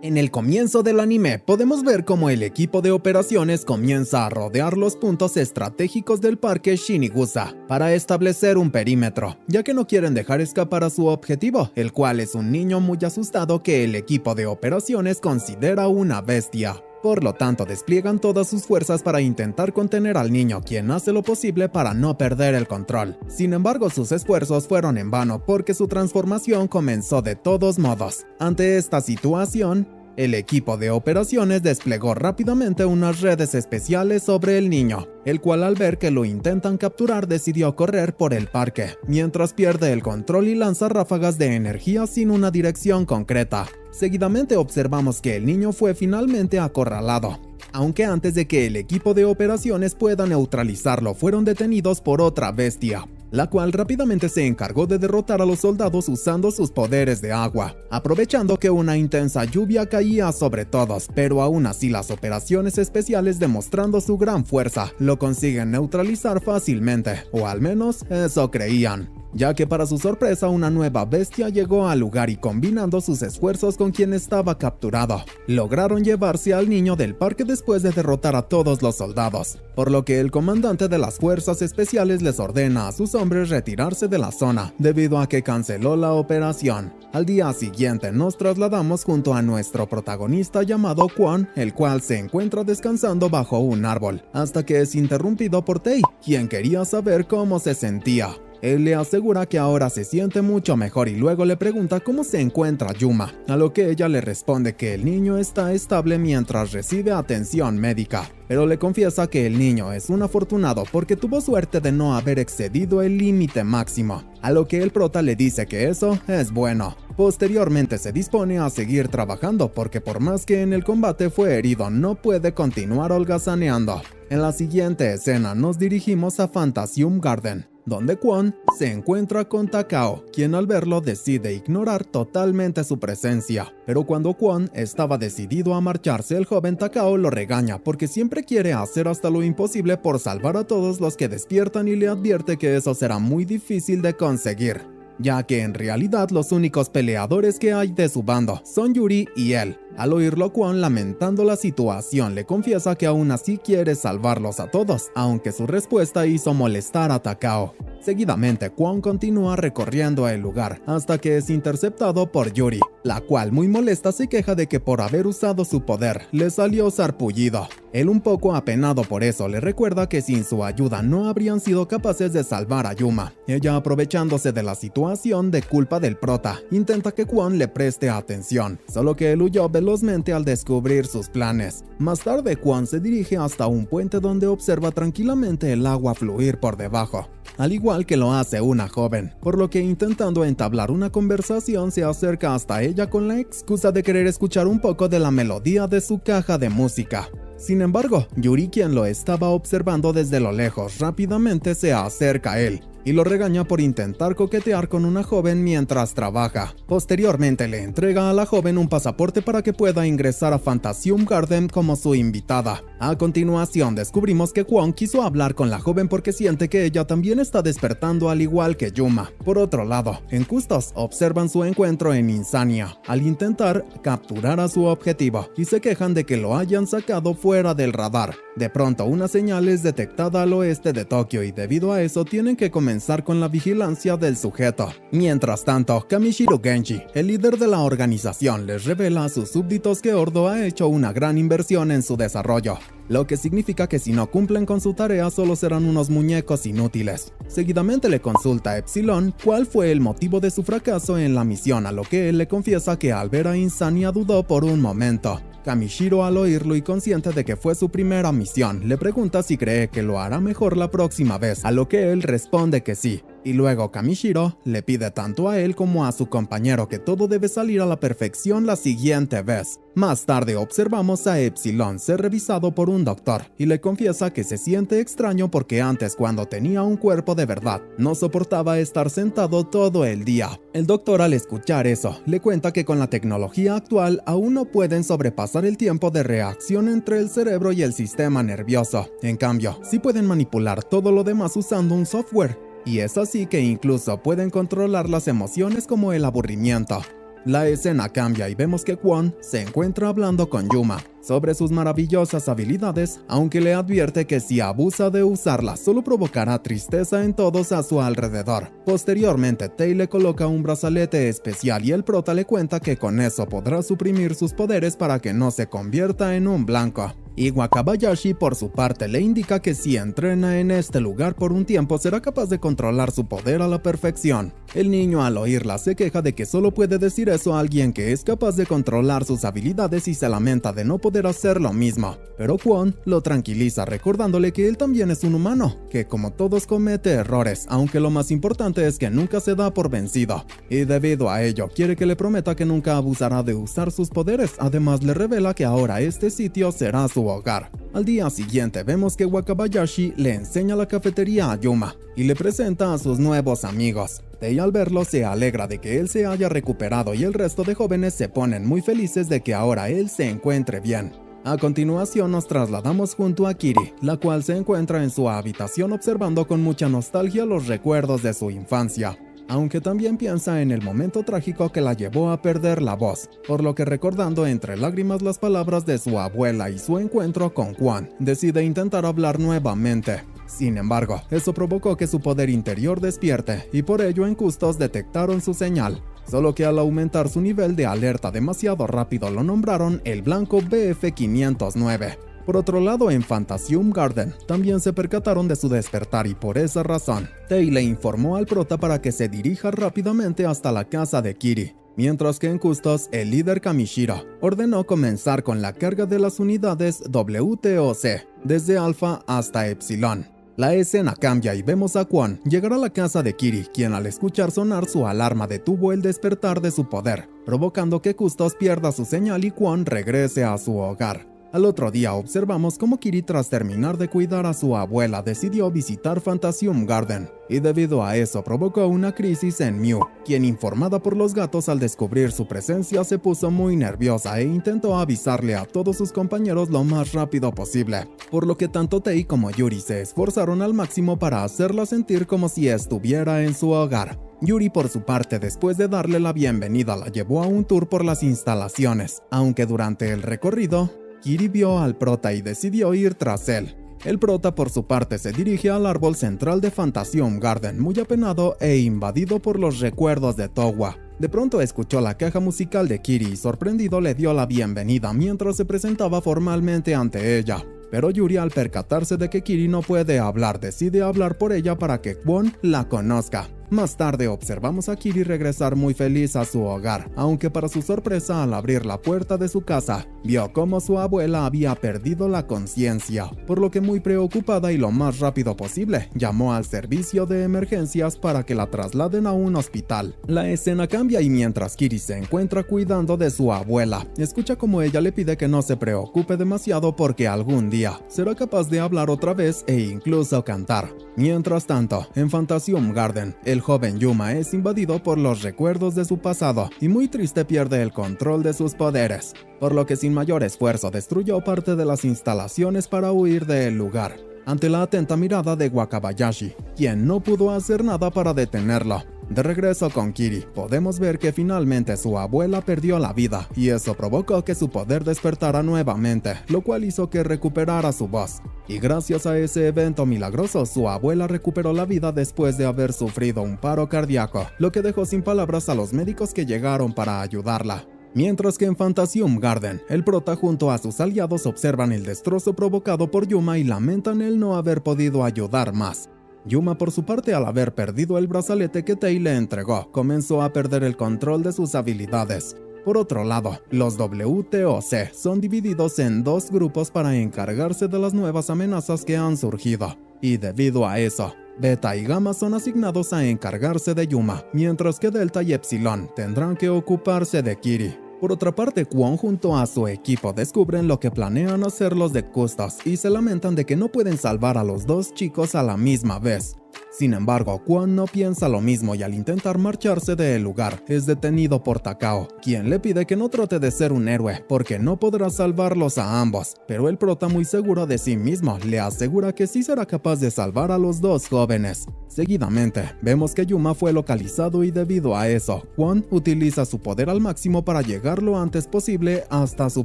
En el comienzo del anime podemos ver cómo el equipo de operaciones comienza a rodear los puntos estratégicos del parque Shinigusa para establecer un perímetro, ya que no quieren dejar escapar a su objetivo, el cual es un niño muy asustado que el equipo de operaciones considera una bestia. Por lo tanto, despliegan todas sus fuerzas para intentar contener al niño, quien hace lo posible para no perder el control. Sin embargo, sus esfuerzos fueron en vano porque su transformación comenzó de todos modos. Ante esta situación, el equipo de operaciones desplegó rápidamente unas redes especiales sobre el niño, el cual al ver que lo intentan capturar decidió correr por el parque, mientras pierde el control y lanza ráfagas de energía sin una dirección concreta. Seguidamente observamos que el niño fue finalmente acorralado, aunque antes de que el equipo de operaciones pueda neutralizarlo fueron detenidos por otra bestia, la cual rápidamente se encargó de derrotar a los soldados usando sus poderes de agua, aprovechando que una intensa lluvia caía sobre todos, pero aún así las operaciones especiales, demostrando su gran fuerza, lo consiguen neutralizar fácilmente, o al menos eso creían, ya que para su sorpresa una nueva bestia llegó al lugar y combinando sus esfuerzos con quien estaba capturado, lograron llevarse al niño del parque después de derrotar a todos los soldados, por lo que el comandante de las fuerzas especiales les ordena a sus hombres retirarse de la zona, debido a que canceló la operación. Al día siguiente nos trasladamos junto a nuestro protagonista llamado Kwon, el cual se encuentra descansando bajo un árbol, hasta que es interrumpido por Tae, quien quería saber cómo se sentía. Él le asegura que ahora se siente mucho mejor y luego le pregunta cómo se encuentra Yuma, a lo que ella le responde que el niño está estable mientras recibe atención médica, pero le confiesa que el niño es un afortunado porque tuvo suerte de no haber excedido el límite máximo, a lo que el prota le dice que eso es bueno. Posteriormente se dispone a seguir trabajando porque por más que en el combate fue herido no puede continuar holgazaneando. En la siguiente escena nos dirigimos a Fantasium Garden, donde Kwon se encuentra con Takao, quien al verlo decide ignorar totalmente su presencia. Pero cuando Kwon estaba decidido a marcharse, el joven Takao lo regaña porque siempre quiere hacer hasta lo imposible por salvar a todos los que despiertan y le advierte que eso será muy difícil de conseguir, ya que en realidad los únicos peleadores que hay de su bando son Yuri y él. Al oírlo, Kwon, lamentando la situación, le confiesa que aún así quiere salvarlos a todos, aunque su respuesta hizo molestar a Takao. Seguidamente, Kwon continúa recorriendo el lugar, hasta que es interceptado por Yuri, la cual muy molesta se queja de que por haber usado su poder, le salió sarpullido. Él, un poco apenado por eso, le recuerda que sin su ayuda no habrían sido capaces de salvar a Yuma. Ella, aprovechándose de la situación de culpa del prota, intenta que Kwon le preste atención, solo que él huyó velozmente al descubrir sus planes. Más tarde, Kwon se dirige hasta un puente donde observa tranquilamente el agua fluir por debajo, al igual que lo hace una joven, por lo que intentando entablar una conversación se acerca hasta ella con la excusa de querer escuchar un poco de la melodía de su caja de música. Sin embargo, Yuri, quien lo estaba observando desde lo lejos, rápidamente se acerca a él y lo regaña por intentar coquetear con una joven mientras trabaja. Posteriormente le entrega a la joven un pasaporte para que pueda ingresar a Fantasium Garden como su invitada. A continuación descubrimos que Kwon quiso hablar con la joven porque siente que ella también está despertando al igual que Yuma. Por otro lado, en Custos observan su encuentro en Insania al intentar capturar a su objetivo y se quejan de que lo hayan sacado fuera del radar. De pronto una señal es detectada al oeste de Tokio y debido a eso tienen que comenzar con la vigilancia del sujeto. Mientras tanto, Kamishiro Genji, el líder de la organización, les revela a sus súbditos que Ordo ha hecho una gran inversión en su desarrollo, lo que significa que si no cumplen con su tarea solo serán unos muñecos inútiles. Seguidamente le consulta a Epsilon cuál fue el motivo de su fracaso en la misión, a lo que él le confiesa que al ver a Insania dudó por un momento. Kamishiro, al oírlo y consciente de que fue su primera misión, le pregunta si cree que lo hará mejor la próxima vez, a lo que él responde que sí. Y luego Kamishiro le pide tanto a él como a su compañero que todo debe salir a la perfección la siguiente vez. Más tarde observamos a Epsilon ser revisado por un doctor y le confiesa que se siente extraño porque antes, cuando tenía un cuerpo de verdad, no soportaba estar sentado todo el día. El doctor, al escuchar eso, le cuenta que con la tecnología actual aún no pueden sobrepasar el tiempo de reacción entre el cerebro y el sistema nervioso. En cambio, sí pueden manipular todo lo demás usando un software. Y es así que incluso pueden controlar las emociones como el aburrimiento. La escena cambia y vemos que Kwon se encuentra hablando con Yuma sobre sus maravillosas habilidades, aunque le advierte que si abusa de usarlas solo provocará tristeza en todos a su alrededor. Posteriormente, Tae le coloca un brazalete especial y el prota le cuenta que con eso podrá suprimir sus poderes para que no se convierta en un blanco. Y Wakabayashi por su parte le indica que si entrena en este lugar por un tiempo será capaz de controlar su poder a la perfección. El niño al oírla se queja de que solo puede decir eso a alguien que es capaz de controlar sus habilidades y se lamenta de no poder hacer lo mismo. Pero Kwon lo tranquiliza recordándole que él también es un humano, que como todos comete errores, aunque lo más importante es que nunca se da por vencido. Y debido a ello quiere que le prometa que nunca abusará de usar sus poderes, además le revela que ahora este sitio será su hogar. Al día siguiente vemos que Wakabayashi le enseña la cafetería a Yuma y le presenta a sus nuevos amigos. Tae al verlo se alegra de que él se haya recuperado y el resto de jóvenes se ponen muy felices de que ahora él se encuentre bien. A continuación nos trasladamos junto a Kiri, la cual se encuentra en su habitación observando con mucha nostalgia los recuerdos de su infancia, aunque también piensa en el momento trágico que la llevó a perder la voz, por lo que recordando entre lágrimas las palabras de su abuela y su encuentro con Kwon, decide intentar hablar nuevamente. Sin embargo, eso provocó que su poder interior despierte y por ello en Custos detectaron su señal, solo que al aumentar su nivel de alerta demasiado rápido lo nombraron el blanco BF-509. Por otro lado, en Fantasium Garden también se percataron de su despertar y por esa razón, Tae le informó al prota para que se dirija rápidamente hasta la casa de Kiri. Mientras que en Custos, el líder Kamishiro ordenó comenzar con la carga de las unidades WTOC, desde Alpha hasta Epsilon. La escena cambia y vemos a Kwon llegar a la casa de Kiri, quien al escuchar sonar su alarma detuvo el despertar de su poder, provocando que Custos pierda su señal y Kwon regrese a su hogar. Al otro día observamos cómo Kiri, tras terminar de cuidar a su abuela, decidió visitar Fantasium Garden, y debido a eso provocó una crisis en Mew, quien, informada por los gatos al descubrir su presencia, se puso muy nerviosa e intentó avisarle a todos sus compañeros lo más rápido posible, por lo que tanto Tae como Yuri se esforzaron al máximo para hacerla sentir como si estuviera en su hogar. Yuri por su parte, después de darle la bienvenida, la llevó a un tour por las instalaciones, aunque durante el recorrido, Kiri vio al prota y decidió ir tras él. El prota por su parte se dirige al árbol central de Fantasium Garden muy apenado e invadido por los recuerdos de Towa. De pronto escuchó la caja musical de Kiri y sorprendido le dio la bienvenida mientras se presentaba formalmente ante ella. Pero Yuri, al percatarse de que Kiri no puede hablar, decide hablar por ella para que Kwon la conozca. Más tarde observamos a Kiri regresar muy feliz a su hogar, aunque para su sorpresa al abrir la puerta de su casa, vio cómo su abuela había perdido la conciencia, por lo que muy preocupada y lo más rápido posible, llamó al servicio de emergencias para que la trasladen a un hospital. La escena cambia y mientras Kiri se encuentra cuidando de su abuela, escucha como ella le pide que no se preocupe demasiado porque algún día será capaz de hablar otra vez e incluso cantar. Mientras tanto, en Fantasium Garden, el joven Yuma es invadido por los recuerdos de su pasado y muy triste pierde el control de sus poderes, por lo que sin mayor esfuerzo destruyó parte de las instalaciones para huir del lugar, ante la atenta mirada de Wakabayashi, quien no pudo hacer nada para detenerlo. De regreso con Kiri, podemos ver que finalmente su abuela perdió la vida y eso provocó que su poder despertara nuevamente, lo cual hizo que recuperara su voz. Y gracias a ese evento milagroso, su abuela recuperó la vida después de haber sufrido un paro cardíaco, lo que dejó sin palabras a los médicos que llegaron para ayudarla. Mientras que en Fantasium Garden, el prota junto a sus aliados observan el destrozo provocado por Yuma y lamentan el no haber podido ayudar más. Yuma por su parte, al haber perdido el brazalete que Tae le entregó, comenzó a perder el control de sus habilidades. Por otro lado, los WTOC son divididos en dos grupos para encargarse de las nuevas amenazas que han surgido, y debido a eso, Beta y Gamma son asignados a encargarse de Yuma, mientras que Delta y Epsilon tendrán que ocuparse de Kiri. Por otra parte, Kwon junto a su equipo descubren lo que planean hacer los de Custos y se lamentan de que no pueden salvar a los dos chicos a la misma vez. Sin embargo, Kwon no piensa lo mismo y al intentar marcharse del lugar, es detenido por Takao, quien le pide que no trate de ser un héroe porque no podrá salvarlos a ambos, pero el prota, muy seguro de sí mismo, le asegura que sí será capaz de salvar a los dos jóvenes. Seguidamente, vemos que Yuma fue localizado y debido a eso, Kwon utiliza su poder al máximo para llegar lo antes posible hasta su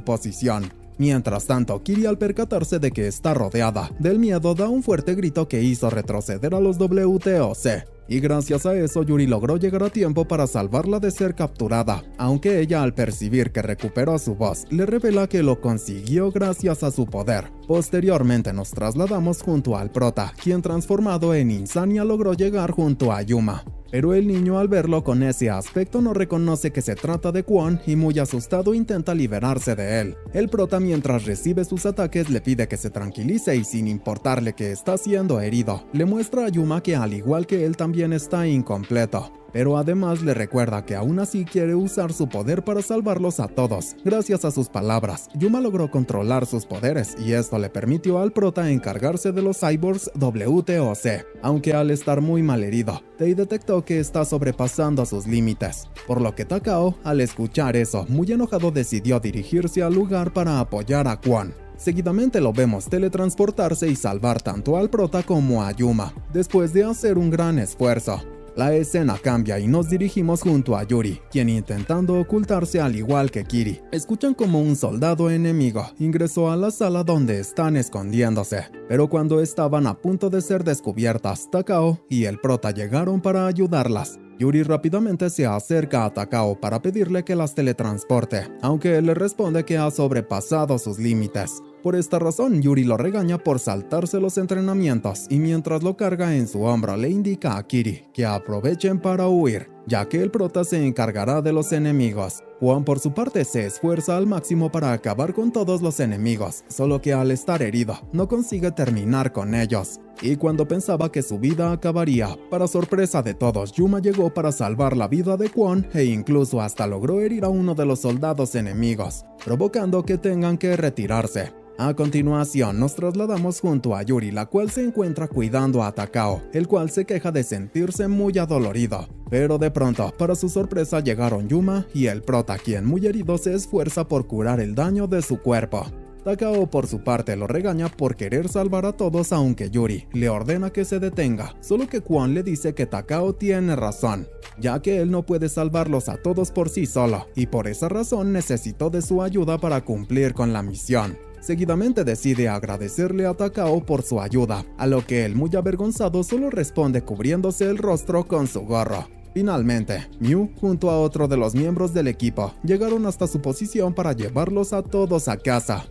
posición. Mientras tanto, Kiri, al percatarse de que está rodeada del miedo, da un fuerte grito que hizo retroceder a los WTOC. Y gracias a eso, Yuri logró llegar a tiempo para salvarla de ser capturada, aunque ella, al percibir que recuperó su voz, le revela que lo consiguió gracias a su poder. Posteriormente nos trasladamos junto al prota, quien transformado en Insania logró llegar junto a Yuma. Pero el niño, al verlo con ese aspecto, no reconoce que se trata de Kwon y muy asustado intenta liberarse de él. El prota, mientras recibe sus ataques, le pide que se tranquilice y, sin importarle que está siendo herido, le muestra a Yuma que al igual que él también está incompleto. Pero además le recuerda que aún así quiere usar su poder para salvarlos a todos. Gracias a sus palabras, Yuma logró controlar sus poderes y esto le permitió al prota encargarse de los cyborgs WTOC, aunque al estar muy mal herido, Tei detectó que está sobrepasando sus límites, por lo que Takao, al escuchar eso, muy enojado decidió dirigirse al lugar para apoyar a Kwon. Seguidamente lo vemos teletransportarse y salvar tanto al prota como a Yuma, después de hacer un gran esfuerzo. La escena cambia y nos dirigimos junto a Yuri, quien, intentando ocultarse al igual que Kiri, escuchan como un soldado enemigo ingresó a la sala donde están escondiéndose. Pero cuando estaban a punto de ser descubiertas, Takao y el prota llegaron para ayudarlas. Yuri rápidamente se acerca a Takao para pedirle que las teletransporte, aunque él le responde que ha sobrepasado sus límites. Por esta razón, Yuri lo regaña por saltarse los entrenamientos y mientras lo carga en su hombro le indica a Kiri que aprovechen para huir, ya que el prota se encargará de los enemigos. Kwon, por su parte, se esfuerza al máximo para acabar con todos los enemigos, solo que al estar herido, no consigue terminar con ellos. Y cuando pensaba que su vida acabaría, para sorpresa de todos, Yuma llegó para salvar la vida de Kwon e incluso hasta logró herir a uno de los soldados enemigos, provocando que tengan que retirarse. A continuación, nos trasladamos junto a Yuri, la cual se encuentra cuidando a Takao, el cual se queja de sentirse muy adolorido. Pero de pronto, para su sorpresa, llegaron Yuma y el prota, quien muy herido se esfuerza por curar el daño de su cuerpo. Takao, por su parte, lo regaña por querer salvar a todos, aunque Yuri le ordena que se detenga, solo que Kwon le dice que Takao tiene razón, ya que él no puede salvarlos a todos por sí solo, y por esa razón necesitó de su ayuda para cumplir con la misión. Seguidamente decide agradecerle a Takao por su ayuda, a lo que él, muy avergonzado, solo responde cubriéndose el rostro con su gorro. Finalmente, Miu, junto a otro de los miembros del equipo, llegaron hasta su posición para llevarlos a todos a casa.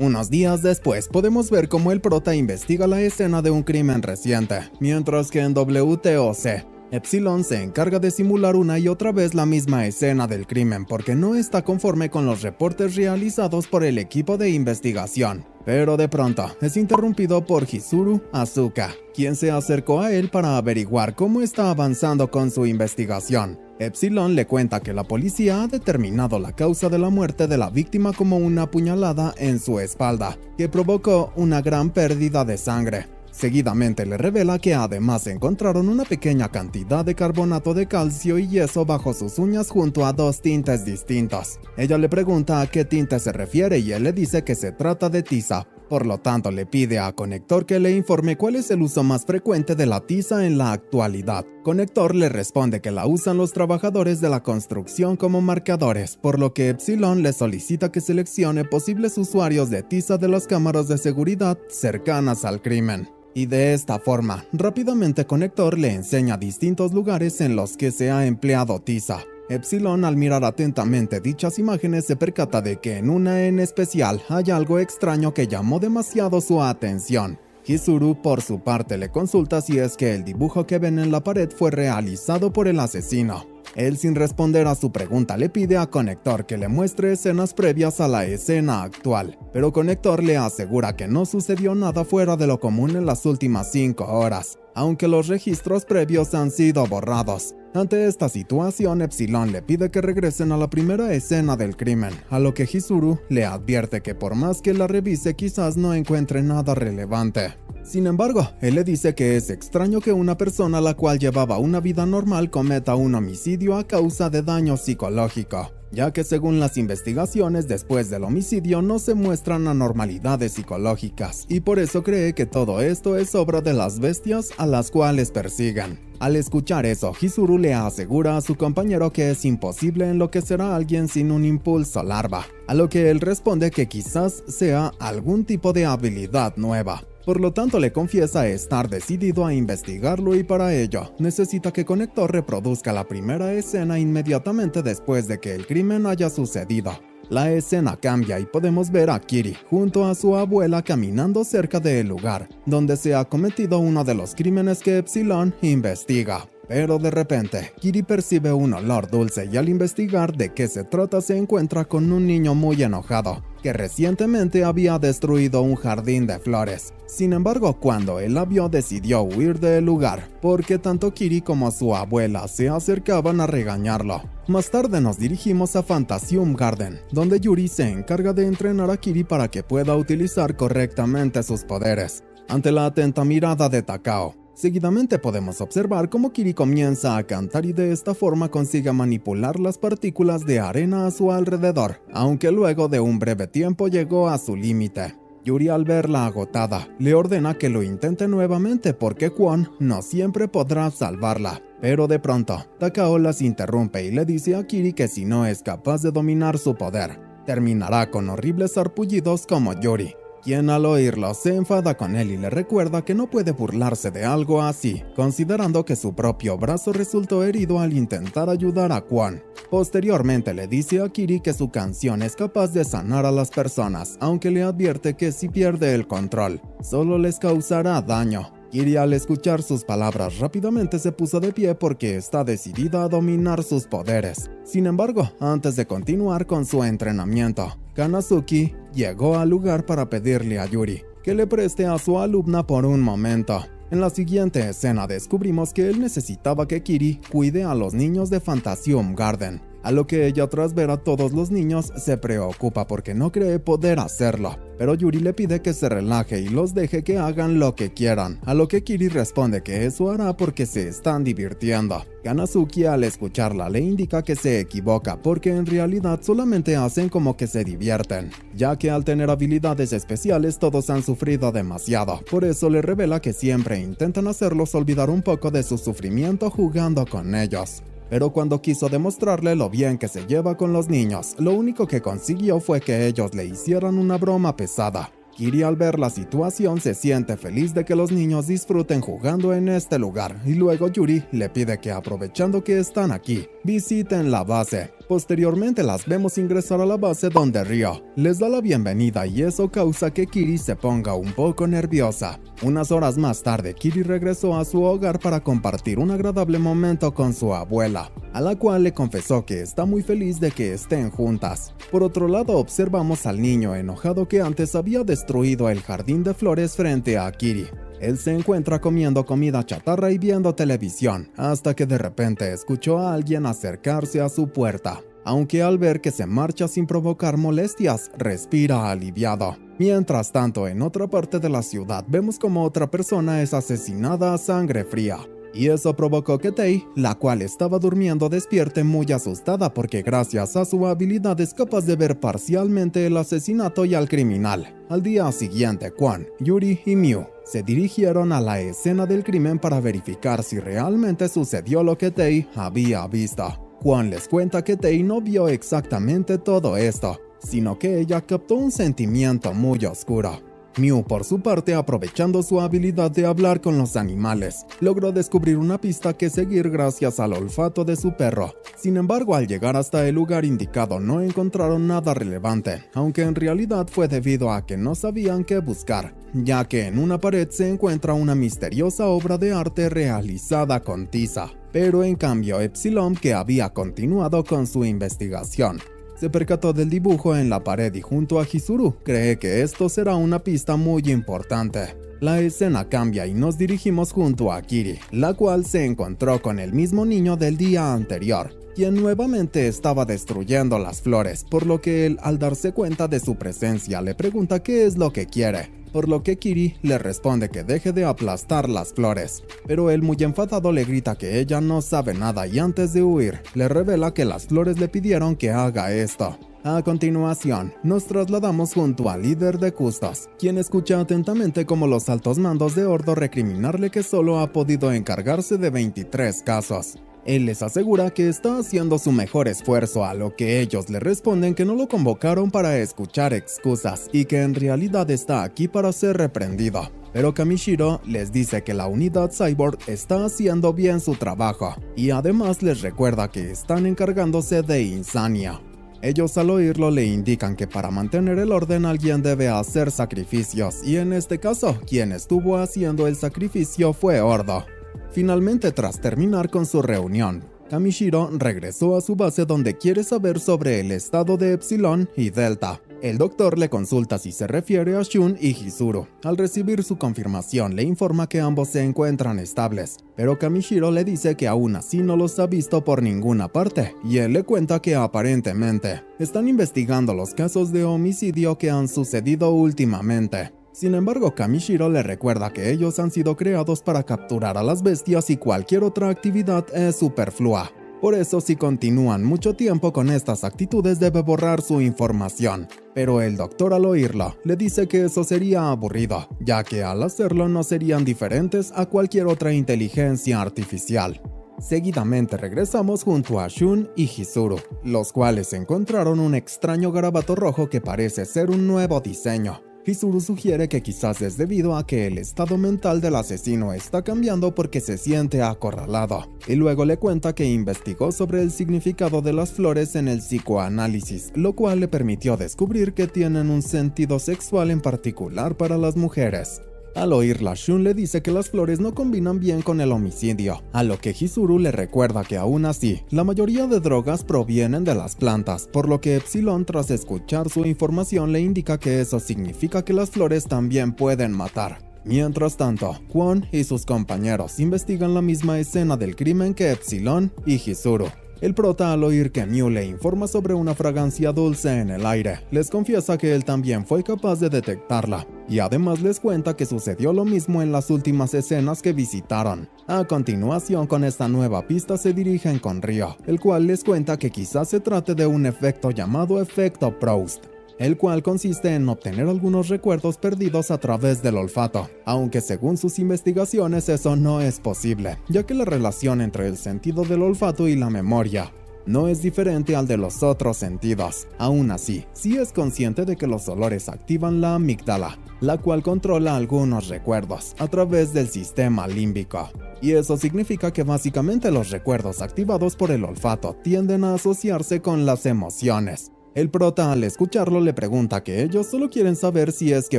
Unos días después, podemos ver cómo el prota investiga la escena de un crimen reciente, mientras que en WTOC, Epsilon se encarga de simular una y otra vez la misma escena del crimen porque no está conforme con los reportes realizados por el equipo de investigación. Pero de pronto, es interrumpido por Chizuru Asuka, quien se acercó a él para averiguar cómo está avanzando con su investigación. Epsilon le cuenta que la policía ha determinado la causa de la muerte de la víctima como una puñalada en su espalda, que provocó una gran pérdida de sangre. Seguidamente le revela que además encontraron una pequeña cantidad de carbonato de calcio y yeso bajo sus uñas junto a dos tintes distintos. Ella le pregunta a qué tinte se refiere y él le dice que se trata de tiza. Por lo tanto, le pide a Conector que le informe cuál es el uso más frecuente de la tiza en la actualidad. Conector le responde que la usan los trabajadores de la construcción como marcadores, por lo que Epsilon le solicita que seleccione posibles usuarios de tiza de las cámaras de seguridad cercanas al crimen. Y de esta forma, rápidamente Conector le enseña distintos lugares en los que se ha empleado tiza. Epsilon, al mirar atentamente dichas imágenes, se percata de que en una en especial hay algo extraño que llamó demasiado su atención. Chizuru, por su parte, le consulta si es que el dibujo que ven en la pared fue realizado por el asesino. Él, sin responder a su pregunta, le pide a Conector que le muestre escenas previas a la escena actual, pero Conector le asegura que no sucedió nada fuera de lo común en las últimas 5 horas, aunque los registros previos han sido borrados. Ante esta situación, Epsilon le pide que regresen a la primera escena del crimen, a lo que Chizuru le advierte que por más que la revise quizás no encuentre nada relevante. Sin embargo, él le dice que es extraño que una persona la cual llevaba una vida normal cometa un homicidio a causa de daño psicológico, ya que según las investigaciones después del homicidio no se muestran anormalidades psicológicas y por eso cree que todo esto es obra de las bestias a las cuales persiguen. Al escuchar eso, Chizuru le asegura a su compañero que es imposible enloquecer a alguien sin un impulso larva, a lo que él responde que quizás sea algún tipo de habilidad nueva. Por lo tanto, le confiesa estar decidido a investigarlo y para ello necesita que Conector reproduzca la primera escena inmediatamente después de que el crimen haya sucedido. La escena cambia y podemos ver a Kiri junto a su abuela caminando cerca del lugar donde se ha cometido uno de los crímenes que Epsilon investiga. Pero de repente, Kiri percibe un olor dulce y al investigar de qué se trata se encuentra con un niño muy enojado, que recientemente había destruido un jardín de flores. Sin embargo, cuando él la vio decidió huir del lugar, porque tanto Kiri como su abuela se acercaban a regañarlo. Más tarde nos dirigimos a Fantasium Garden, donde Yuri se encarga de entrenar a Kiri para que pueda utilizar correctamente sus poderes, ante la atenta mirada de Takao. Seguidamente podemos observar cómo Kiri comienza a cantar y de esta forma consigue manipular las partículas de arena a su alrededor, aunque luego de un breve tiempo llegó a su límite. Yuri, al verla agotada, le ordena que lo intente nuevamente porque Kwon no siempre podrá salvarla. Pero de pronto, Takao las interrumpe y le dice a Kiri que si no es capaz de dominar su poder, terminará con horribles sarpullidos como Yuri, quien al oírlo se enfada con él y le recuerda que no puede burlarse de algo así, considerando que su propio brazo resultó herido al intentar ayudar a Kwon. Posteriormente le dice a Kiri que su canción es capaz de sanar a las personas, aunque le advierte que si pierde el control, solo les causará daño. Kiri, al escuchar sus palabras, rápidamente se puso de pie porque está decidida a dominar sus poderes. Sin embargo, antes de continuar con su entrenamiento, Kanazuki llegó al lugar para pedirle a Yuri que le preste a su alumna por un momento. En la siguiente escena descubrimos que él necesitaba que Kiri cuide a los niños de Fantasium Garden, a lo que ella, tras ver a todos los niños, se preocupa porque no cree poder hacerlo. Pero Yuri le pide que se relaje y los deje que hagan lo que quieran, a lo que Kiri responde que eso hará porque se están divirtiendo. Kanazuki, al escucharla, le indica que se equivoca porque en realidad solamente hacen como que se divierten, ya que al tener habilidades especiales todos han sufrido demasiado. Por eso le revela que siempre intentan hacerlos olvidar un poco de su sufrimiento jugando con ellos. Pero cuando quiso demostrarle lo bien que se lleva con los niños, lo único que consiguió fue que ellos le hicieran una broma pesada. Kiri, al ver la situación, se siente feliz de que los niños disfruten jugando en este lugar, y luego Yuri le pide que, aprovechando que están aquí, visiten la base. Posteriormente las vemos ingresar a la base donde Ryo les da la bienvenida y eso causa que Kiri se ponga un poco nerviosa. Unas horas más tarde, Kiri regresó a su hogar para compartir un agradable momento con su abuela, a la cual le confesó que está muy feliz de que estén juntas. Por otro lado, observamos al niño enojado que antes había destruido el jardín de flores frente a Kiri. Él se encuentra comiendo comida chatarra y viendo televisión, hasta que de repente escuchó a alguien acercarse a su puerta. Aunque al ver que se marcha sin provocar molestias, respira aliviado. Mientras tanto, en otra parte de la ciudad vemos como otra persona es asesinada a sangre fría. Y eso provocó que Tei, la cual estaba durmiendo, despierte muy asustada porque gracias a su habilidad es capaz de ver parcialmente el asesinato y al criminal. Al día siguiente, Kwon, Yuri y Miu se dirigieron a la escena del crimen para verificar si realmente sucedió lo que Tei había visto. Kwon les cuenta que Tei no vio exactamente todo esto, sino que ella captó un sentimiento muy oscuro. Miu, por su parte, aprovechando su habilidad de hablar con los animales, logró descubrir una pista que seguir gracias al olfato de su perro. Sin embargo, al llegar hasta el lugar indicado no encontraron nada relevante, aunque en realidad fue debido a que no sabían qué buscar, ya que en una pared se encuentra una misteriosa obra de arte realizada con tiza. Pero en cambio, Epsilon, que había continuado con su investigación, se percató del dibujo en la pared y junto a Chizuru cree que esto será una pista muy importante. La escena cambia y nos dirigimos junto a Kiri, la cual se encontró con el mismo niño del día anterior, quien nuevamente estaba destruyendo las flores, por lo que él, al darse cuenta de su presencia, le pregunta qué es lo que quiere, por lo que Kiri le responde que deje de aplastar las flores, pero él muy enfadado le grita que ella no sabe nada y antes de huir, le revela que las flores le pidieron que haga esto. A continuación, nos trasladamos junto al líder de Custos, quien escucha atentamente como los altos mandos de Ordo recriminarle que solo ha podido encargarse de 23 casos. Él les asegura que está haciendo su mejor esfuerzo, a lo que ellos le responden que no lo convocaron para escuchar excusas y que en realidad está aquí para ser reprendido. Pero Kamishiro les dice que la unidad Cyborg está haciendo bien su trabajo y además les recuerda que están encargándose de Insania. Ellos al oírlo le indican que para mantener el orden alguien debe hacer sacrificios y en este caso quien estuvo haciendo el sacrificio fue Ordo. Finalmente, tras terminar con su reunión, Kamishiro regresó a su base donde quiere saber sobre el estado de Epsilon y Delta. El doctor le consulta si se refiere a Shun y Hizuru. Al recibir su confirmación, le informa que ambos se encuentran estables, pero Kamishiro le dice que aún así no los ha visto por ninguna parte, y él le cuenta que aparentemente están investigando los casos de homicidio que han sucedido últimamente. Sin embargo, Kamishiro le recuerda que ellos han sido creados para capturar a las bestias y cualquier otra actividad es superflua. Por eso, si continúan mucho tiempo con estas actitudes, debe borrar su información. Pero el doctor, al oírlo, le dice que eso sería aburrido, ya que al hacerlo no serían diferentes a cualquier otra inteligencia artificial. Seguidamente regresamos junto a Shun y Hizuru, los cuales encontraron un extraño garabato rojo que parece ser un nuevo diseño. Hizuru sugiere que quizás es debido a que el estado mental del asesino está cambiando porque se siente acorralado, y luego le cuenta que investigó sobre el significado de las flores en el psicoanálisis, lo cual le permitió descubrir que tienen un sentido sexual en particular para las mujeres. Al oírla, Shun le dice que las flores no combinan bien con el homicidio, a lo que Hizuru le recuerda que aún así, la mayoría de drogas provienen de las plantas, por lo que Epsilon, tras escuchar su información, le indica que eso significa que las flores también pueden matar. Mientras tanto, Kwon y sus compañeros investigan la misma escena del crimen que Epsilon y Hizuru. El prota, al oír que Mew le informa sobre una fragancia dulce en el aire, les confiesa que él también fue capaz de detectarla, y además les cuenta que sucedió lo mismo en las últimas escenas que visitaron. A continuación, con esta nueva pista se dirigen con Ryo, el cual les cuenta que quizás se trate de un efecto llamado efecto Proust, el cual consiste en obtener algunos recuerdos perdidos a través del olfato, aunque según sus investigaciones eso no es posible, ya que la relación entre el sentido del olfato y la memoria no es diferente al de los otros sentidos. Aún así, sí es consciente de que los olores activan la amígdala, la cual controla algunos recuerdos a través del sistema límbico. Y eso significa que básicamente los recuerdos activados por el olfato tienden a asociarse con las emociones. El prota, al escucharlo, le pregunta que ellos solo quieren saber si es que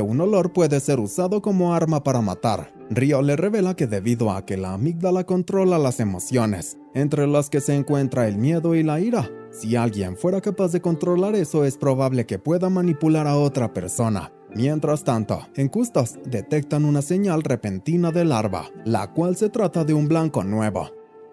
un olor puede ser usado como arma para matar. Ryo le revela que debido a que la amígdala controla las emociones, entre las que se encuentra el miedo y la ira, si alguien fuera capaz de controlar eso es probable que pueda manipular a otra persona. Mientras tanto, en Custos detectan una señal repentina de larva, la cual se trata de un blanco nuevo.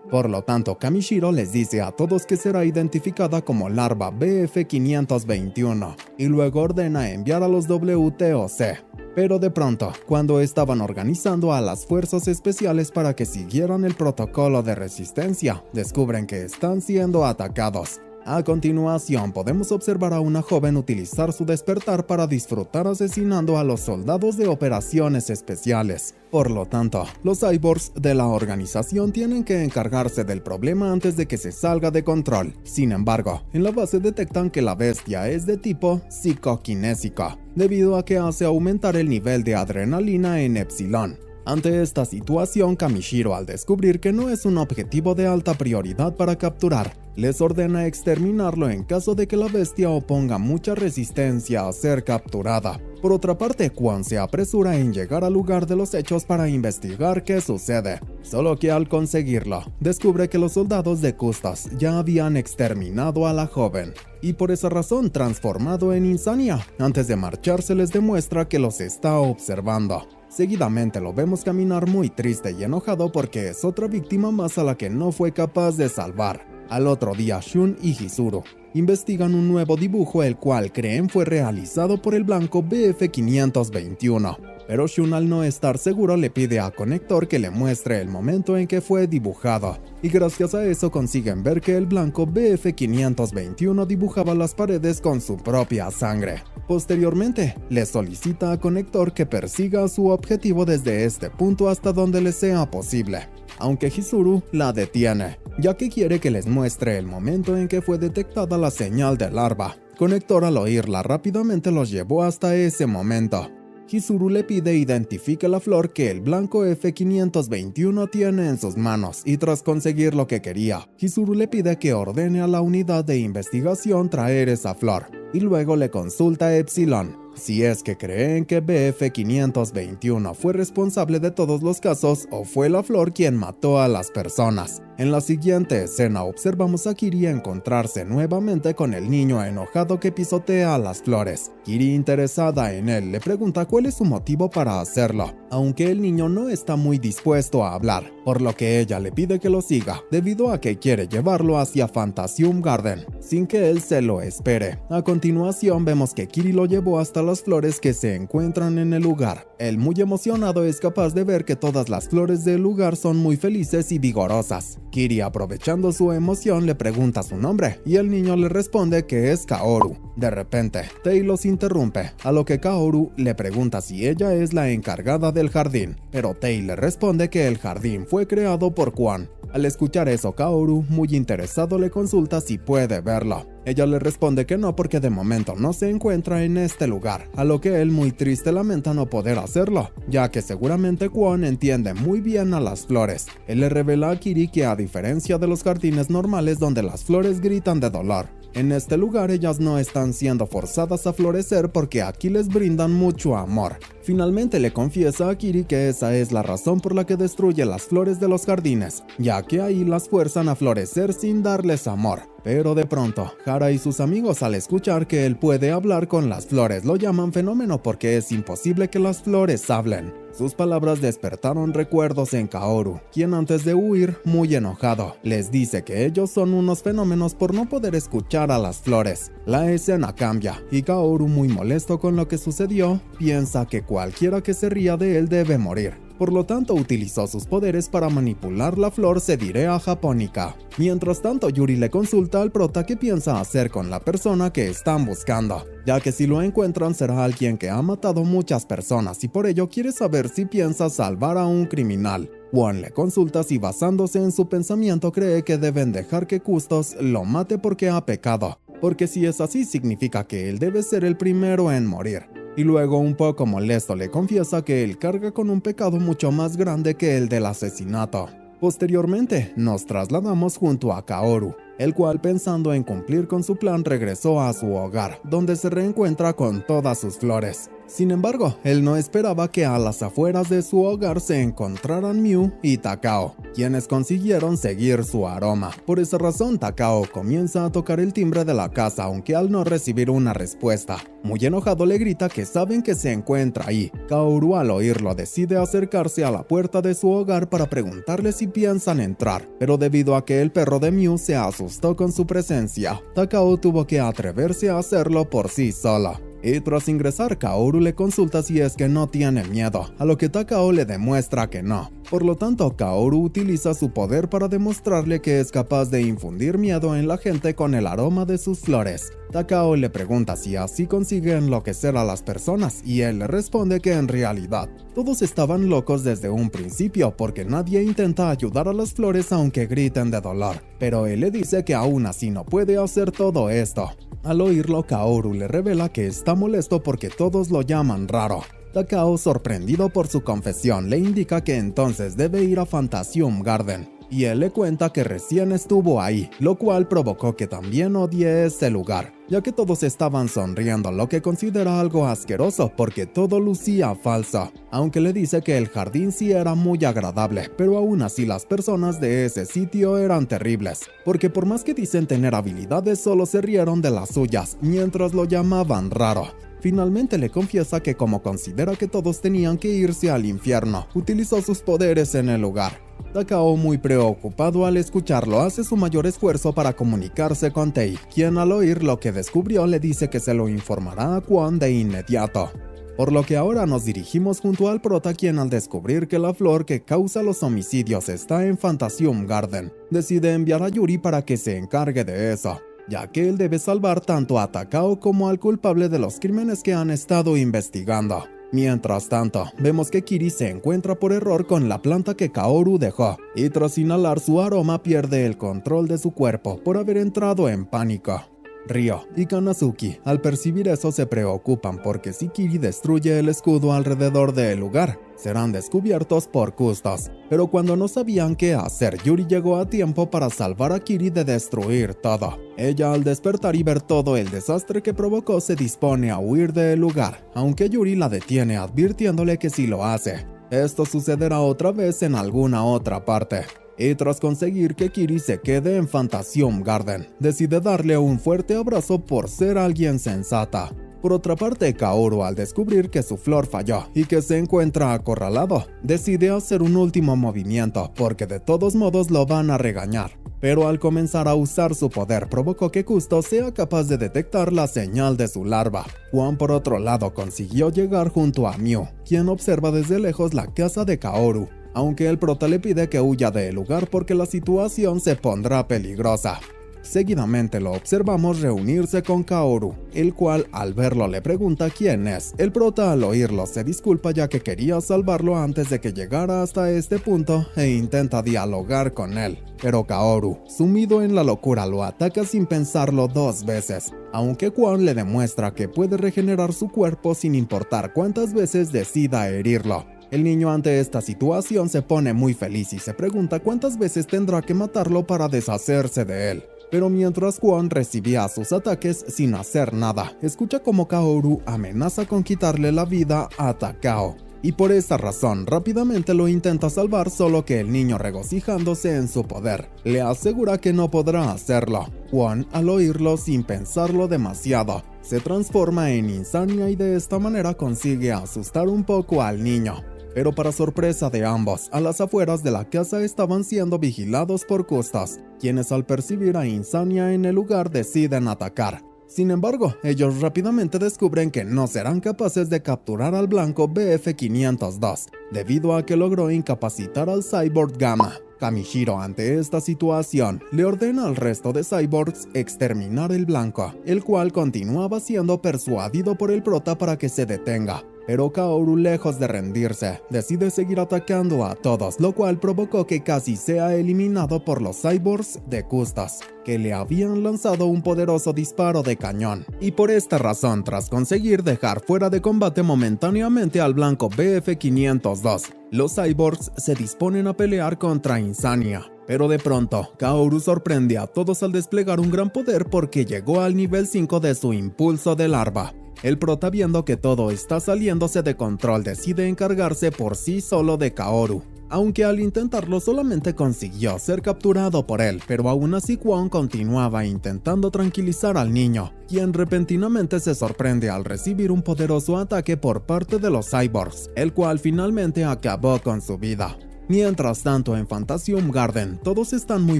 Por lo tanto, Kamishiro les dice a todos que será identificada como larva BF521 y luego ordena enviar a los WTOC. Pero de pronto, cuando estaban organizando a las fuerzas especiales para que siguieran el protocolo de resistencia, descubren que están siendo atacados. A continuación, podemos observar a una joven utilizar su despertar para disfrutar asesinando a los soldados de operaciones especiales. Por lo tanto, los cyborgs de la organización tienen que encargarse del problema antes de que se salga de control. Sin embargo, en la base detectan que la bestia es de tipo psicoquinésico, debido a que hace aumentar el nivel de adrenalina en Epsilon. Ante esta situación, Kamishiro, al descubrir que no es un objetivo de alta prioridad para capturar, les ordena exterminarlo en caso de que la bestia oponga mucha resistencia a ser capturada. Por otra parte, Kwon se apresura en llegar al lugar de los hechos para investigar qué sucede, solo que al conseguirlo, descubre que los soldados de Custos ya habían exterminado a la joven, y por esa razón transformado en Insania. Antes de marcharse les demuestra que los está observando. Seguidamente lo vemos caminar muy triste y enojado porque es otra víctima más a la que no fue capaz de salvar. Al otro día, Shun y Chizuru investigan un nuevo dibujo el cual creen fue realizado por el blanco BF521. Pero Shun, al no estar seguro, le pide a Conector que le muestre el momento en que fue dibujado, y gracias a eso consiguen ver que el blanco BF521 dibujaba las paredes con su propia sangre. Posteriormente, le solicita a Conector que persiga su objetivo desde este punto hasta donde le sea posible, aunque Chizuru la detiene, ya que quiere que les muestre el momento en que fue detectada la señal de larva. Conector, al oírla rápidamente, los llevó hasta ese momento. Chizuru le pide identifique la flor que el blanco F521 tiene en sus manos, y tras conseguir lo que quería, Chizuru le pide que ordene a la unidad de investigación traer esa flor, y luego le consulta a Epsilon si es que creen que BF521 fue responsable de todos los casos o fue la flor quien mató a las personas. En la siguiente escena observamos a Kiri encontrarse nuevamente con el niño enojado que pisotea las flores. Kiri, interesada en él, le pregunta cuál es su motivo para hacerlo, aunque el niño no está muy dispuesto a hablar, por lo que ella le pide que lo siga, debido a que quiere llevarlo hacia Fantasium Garden, sin que él se lo espere. A continuación vemos que Kiri lo llevó hasta las flores que se encuentran en el lugar. Él, muy emocionado, es capaz de ver que todas las flores del lugar son muy felices y vigorosas. Kiri, aprovechando su emoción, le pregunta su nombre y el niño le responde que es Kaoru. De repente, Tei los interrumpe, a lo que Kaoru le pregunta si ella es la encargada del jardín, pero Tei le responde que el jardín fue creado por Kwon. Al escuchar eso, Kaoru, muy interesado, le consulta si puede verlo. Ella le responde que no, porque de momento no se encuentra en este lugar, a lo que él, muy triste, lamenta no poder hacerlo, ya que seguramente Kwon entiende muy bien a las flores. Él le revela a Kiri que, a diferencia de los jardines normales donde las flores gritan de dolor, en este lugar ellas no están siendo forzadas a florecer porque aquí les brindan mucho amor. Finalmente le confiesa a Kiri que esa es la razón por la que destruye las flores de los jardines, ya que ahí las fuerzan a florecer sin darles amor. Pero de pronto, Hara y sus amigos, al escuchar que él puede hablar con las flores, lo llaman fenómeno porque es imposible que las flores hablen. Sus palabras despertaron recuerdos en Kaoru, quien antes de huir, muy enojado, les dice que ellos son unos fenómenos por no poder escuchar a las flores. La escena cambia, y Kaoru, muy molesto con lo que sucedió, piensa que cualquiera que se ría de él debe morir. Por lo tanto, utilizó sus poderes para manipular la flor Cedirea japonica. Mientras tanto, Yuri le consulta al prota qué piensa hacer con la persona que están buscando, ya que si lo encuentran será alguien que ha matado muchas personas y por ello quiere saber si piensa salvar a un criminal. Kwon le consulta si, basándose en su pensamiento, cree que deben dejar que Custos lo mate porque ha pecado, porque si es así significa que él debe ser el primero en morir. Y luego, un poco molesto, le confiesa que él carga con un pecado mucho más grande que el del asesinato. Posteriormente, nos trasladamos junto a Kaoru, el cual, pensando en cumplir con su plan, regresó a su hogar, donde se reencuentra con todas sus flores. Sin embargo, él no esperaba que a las afueras de su hogar se encontraran Miu y Takao, quienes consiguieron seguir su aroma. Por esa razón, Takao comienza a tocar el timbre de la casa, aunque al no recibir una respuesta, muy enojado le grita que saben que se encuentra ahí. Kaoru, al oírlo, decide acercarse a la puerta de su hogar para preguntarle si piensan entrar, pero debido a que el perro de Miu se asustó con su presencia, Takao tuvo que atreverse a hacerlo por sí solo. Y tras ingresar, Kaoru le consulta si es que no tiene miedo, a lo que Takao le demuestra que no. Por lo tanto, Kaoru utiliza su poder para demostrarle que es capaz de infundir miedo en la gente con el aroma de sus flores. Takao le pregunta si así consigue enloquecer a las personas y él le responde que en realidad todos estaban locos desde un principio porque nadie intenta ayudar a las flores aunque griten de dolor, pero él le dice que aún así no puede hacer todo esto. Al oírlo, Kaoru le revela que está molesto porque todos lo llaman raro. Takao, sorprendido por su confesión, le indica que entonces debe ir a Fantasium Garden, y él le cuenta que recién estuvo ahí, lo cual provocó que también odie ese lugar, ya que todos estaban sonriendo, lo que considera algo asqueroso porque todo lucía falso, aunque le dice que el jardín sí era muy agradable, pero aún así las personas de ese sitio eran terribles, porque por más que dicen tener habilidades, solo se rieron de las suyas, mientras lo llamaban raro. finalmente le confiesa que como considera que todos tenían que irse al infierno, utilizó sus poderes en el lugar. Takao, muy preocupado al escucharlo, hace su mayor esfuerzo para comunicarse con Tei, quien al oír lo que descubrió le dice que se lo informará a Kwon de inmediato. Por lo que ahora nos dirigimos junto al prota, quien al descubrir que la flor que causa los homicidios está en Fantasium Garden, decide enviar a Yuri para que se encargue de eso, ya que él debe salvar tanto a Takao como al culpable de los crímenes que han estado investigando. Mientras tanto, vemos que Kiri se encuentra por error con la planta que Kaoru dejó, y tras inhalar su aroma pierde el control de su cuerpo por haber entrado en pánico. Ryo y Kanazuki, al percibir eso, se preocupan porque si Kiri destruye el escudo alrededor del lugar, serán descubiertos por Custos. Pero cuando no sabían qué hacer, Yuri llegó a tiempo para salvar a Kiri de destruir todo. Ella, al despertar y ver todo el desastre que provocó, se dispone a huir del lugar, aunque Yuri la detiene advirtiéndole que si lo hace, esto sucederá otra vez en alguna otra parte. Y tras conseguir que Kiri se quede en Fantasium Garden, decide darle un fuerte abrazo por ser alguien sensata. Por otra parte, Kaoru, al descubrir que su flor falló y que se encuentra acorralado, decide hacer un último movimiento porque de todos modos lo van a regañar. Pero al comenzar a usar su poder provocó que Kusto sea capaz de detectar la señal de su larva. Juan, por otro lado, consiguió llegar junto a Miu, quien observa desde lejos la casa de Kaoru, aunque el prota le pide que huya del lugar porque la situación se pondrá peligrosa. Seguidamente lo observamos reunirse con Kaoru, el cual al verlo le pregunta quién es. El prota, al oírlo, se disculpa ya que quería salvarlo antes de que llegara hasta este punto e intenta dialogar con él. Pero Kaoru, sumido en la locura, lo ataca sin pensarlo 2 veces, aunque Kwon le demuestra que puede regenerar su cuerpo sin importar cuántas veces decida herirlo. El niño, ante esta situación, se pone muy feliz y se pregunta cuántas veces tendrá que matarlo para deshacerse de él. Pero mientras Kwon recibía sus ataques sin hacer nada, escucha como Kaoru amenaza con quitarle la vida a Takao, y por esa razón rápidamente lo intenta salvar, solo que el niño, regocijándose en su poder, le asegura que no podrá hacerlo. Kwon, al oírlo sin pensarlo demasiado, se transforma en Insania y de esta manera consigue asustar un poco al niño. Pero para sorpresa de ambos, a las afueras de la casa estaban siendo vigilados por Custos, quienes al percibir a Insania en el lugar deciden atacar. Sin embargo, ellos rápidamente descubren que no serán capaces de capturar al blanco BF-502, debido a que logró incapacitar al cyborg Gamma. Kamishiro, ante esta situación, le ordena al resto de cyborgs exterminar el blanco, el cual continuaba siendo persuadido por el prota para que se detenga. Pero Kaoru, lejos de rendirse, decide seguir atacando a todos, lo cual provocó que casi sea eliminado por los cyborgs de Custos, que le habían lanzado un poderoso disparo de cañón. Y por esta razón, tras conseguir dejar fuera de combate momentáneamente al blanco BF-502, los cyborgs se disponen a pelear contra Insania. Pero de pronto, Kaoru sorprende a todos al desplegar un gran poder porque llegó al nivel 5 de su impulso de larva. El prota, viendo que todo está saliéndose de control, decide encargarse por sí solo de Kaoru, aunque al intentarlo solamente consiguió ser capturado por él, pero aún así Kwon continuaba intentando tranquilizar al niño, quien repentinamente se sorprende al recibir un poderoso ataque por parte de los cyborgs, el cual finalmente acabó con su vida. Mientras tanto, en Fantasium Garden, todos están muy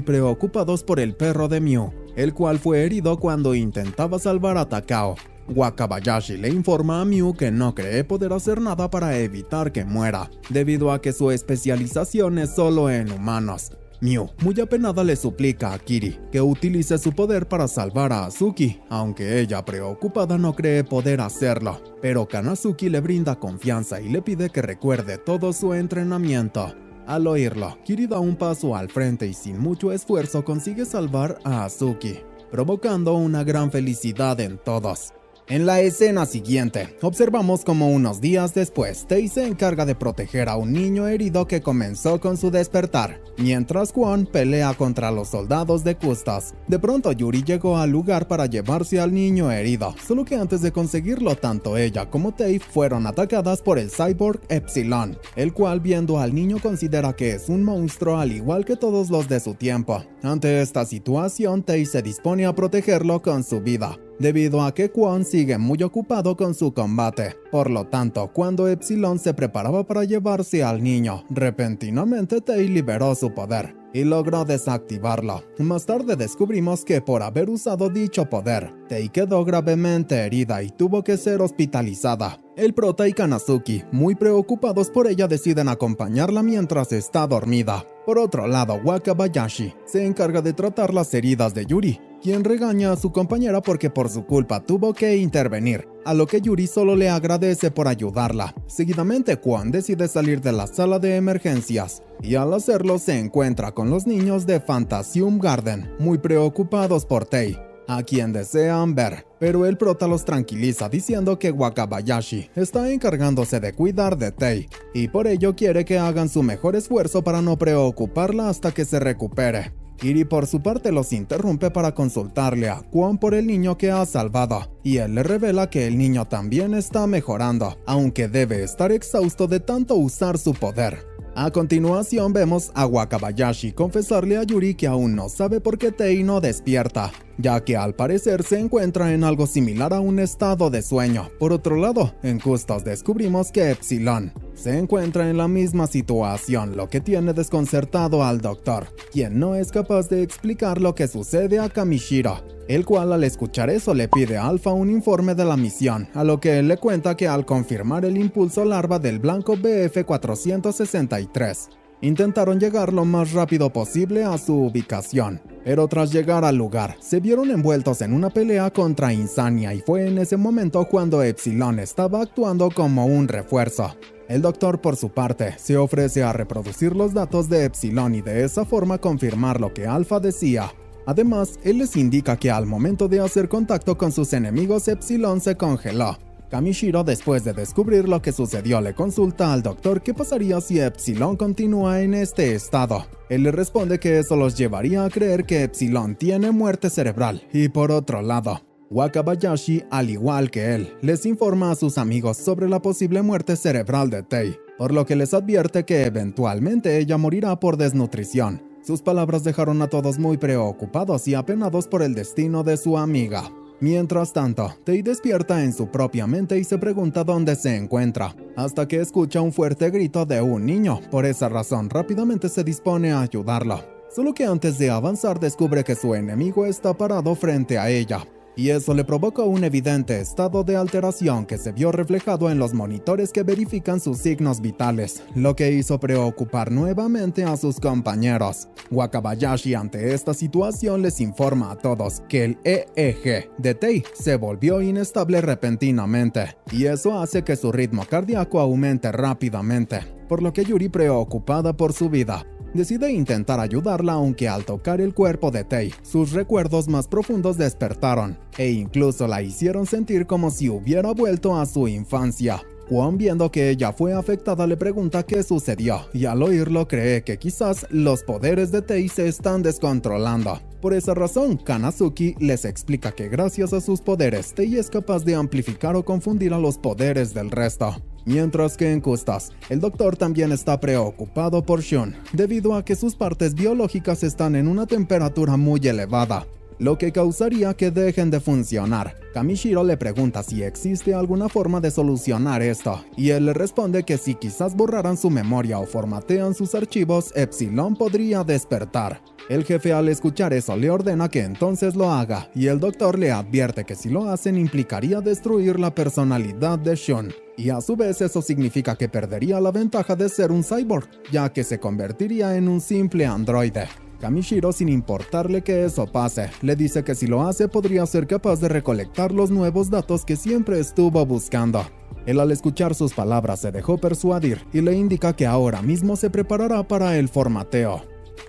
preocupados por el perro de Miu, el cual fue herido cuando intentaba salvar a Takao. Wakabayashi le informa a Miu que no cree poder hacer nada para evitar que muera, debido a que su especialización es solo en humanos. Miu, muy apenada, le suplica a Kiri que utilice su poder para salvar a Azuki, aunque ella, preocupada, no cree poder hacerlo. Pero Kanazuki le brinda confianza y le pide que recuerde todo su entrenamiento. Al oírlo, Kiri da un paso al frente y sin mucho esfuerzo consigue salvar a Azuki, provocando una gran felicidad en todos. En la escena siguiente, observamos como unos días después, Tei se encarga de proteger a un niño herido que comenzó con su despertar, mientras Kwon pelea contra los soldados de Custos. De pronto, Yuri llegó al lugar para llevarse al niño herido, solo que antes de conseguirlo, tanto ella como Tei fueron atacadas por el cyborg Epsilon, el cual, viendo al niño, considera que es un monstruo al igual que todos los de su tiempo. Ante esta situación, Tei se dispone a protegerlo con su vida, debido a que Kwon sigue muy ocupado con su combate. Por lo tanto, cuando Epsilon se preparaba para llevarse al niño, repentinamente Tei liberó su poder y logró desactivarlo. Más tarde descubrimos que por haber usado dicho poder, Tei quedó gravemente herida y tuvo que ser hospitalizada. El prota y Kanazuki, muy preocupados por ella, deciden acompañarla mientras está dormida. Por otro lado, Wakabayashi se encarga de tratar las heridas de Yuri, quien regaña a su compañera porque por su culpa tuvo que intervenir, a lo que Yuri solo le agradece por ayudarla. Seguidamente, Kwon decide salir de la sala de emergencias, y al hacerlo se encuentra con los niños de Fantasium Garden, muy preocupados por Tei, a quien desean ver, pero el prota los tranquiliza diciendo que Wakabayashi está encargándose de cuidar de Tei, y por ello quiere que hagan su mejor esfuerzo para no preocuparla hasta que se recupere. Kiri por su parte los interrumpe para consultarle a Kwon por el niño que ha salvado, y él le revela que el niño también está mejorando, aunque debe estar exhausto de tanto usar su poder. A continuación vemos a Wakabayashi confesarle a Yuri que aún no sabe por qué Tei no despierta, ya que al parecer se encuentra en algo similar a un estado de sueño. Por otro lado, en Custos descubrimos que Epsilon se encuentra en la misma situación, lo que tiene desconcertado al doctor, quien no es capaz de explicar lo que sucede a Kamishiro, el cual al escuchar eso le pide a Alpha un informe de la misión, a lo que él le cuenta que al confirmar el impulso larva del blanco BF-463, intentaron llegar lo más rápido posible a su ubicación, pero tras llegar al lugar, se vieron envueltos en una pelea contra Insania y fue en ese momento cuando Epsilon estaba actuando como un refuerzo. El doctor, por su parte, se ofrece a reproducir los datos de Epsilon y de esa forma confirmar lo que Alpha decía. Además, él les indica que al momento de hacer contacto con sus enemigos, Epsilon se congeló. Kamishiro, después de descubrir lo que sucedió, le consulta al doctor qué pasaría si Epsilon continúa en este estado. Él le responde que eso los llevaría a creer que Epsilon tiene muerte cerebral. Y por otro lado, Wakabayashi, al igual que él, les informa a sus amigos sobre la posible muerte cerebral de Tei, por lo que les advierte que eventualmente ella morirá por desnutrición. Sus palabras dejaron a todos muy preocupados y apenados por el destino de su amiga. Mientras tanto, Tei despierta en su propia mente y se pregunta dónde se encuentra, hasta que escucha un fuerte grito de un niño. Por esa razón, rápidamente se dispone a ayudarlo. Solo que antes de avanzar descubre que su enemigo está parado frente a ella, y eso le provoca un evidente estado de alteración que se vio reflejado en los monitores que verifican sus signos vitales, lo que hizo preocupar nuevamente a sus compañeros. Wakabayashi ante esta situación les informa a todos que el EEG de Tei se volvió inestable repentinamente, y eso hace que su ritmo cardíaco aumente rápidamente, por lo que Yuri, preocupada por su vida, decide intentar ayudarla, aunque al tocar el cuerpo de Tei, sus recuerdos más profundos despertaron, e incluso la hicieron sentir como si hubiera vuelto a su infancia. Kwon, viendo que ella fue afectada, le pregunta qué sucedió, y al oírlo cree que quizás los poderes de Tei se están descontrolando. Por esa razón, Kanazuki les explica que gracias a sus poderes, Tei es capaz de amplificar o confundir a los poderes del resto. Mientras que en Custos, el doctor también está preocupado por Shun, debido a que sus partes biológicas están en una temperatura muy elevada, lo que causaría que dejen de funcionar. Kamishiro le pregunta si existe alguna forma de solucionar esto, y él le responde que si quizás borraran su memoria o formatean sus archivos, Epsilon podría despertar. El jefe, al escuchar eso, le ordena que entonces lo haga, y el doctor le advierte que si lo hacen implicaría destruir la personalidad de Shun, y a su vez eso significa que perdería la ventaja de ser un cyborg, ya que se convertiría en un simple androide. Kamishiro, sin importarle que eso pase, le dice que si lo hace podría ser capaz de recolectar los nuevos datos que siempre estuvo buscando. Él, al escuchar sus palabras, se dejó persuadir y le indica que ahora mismo se preparará para el formateo.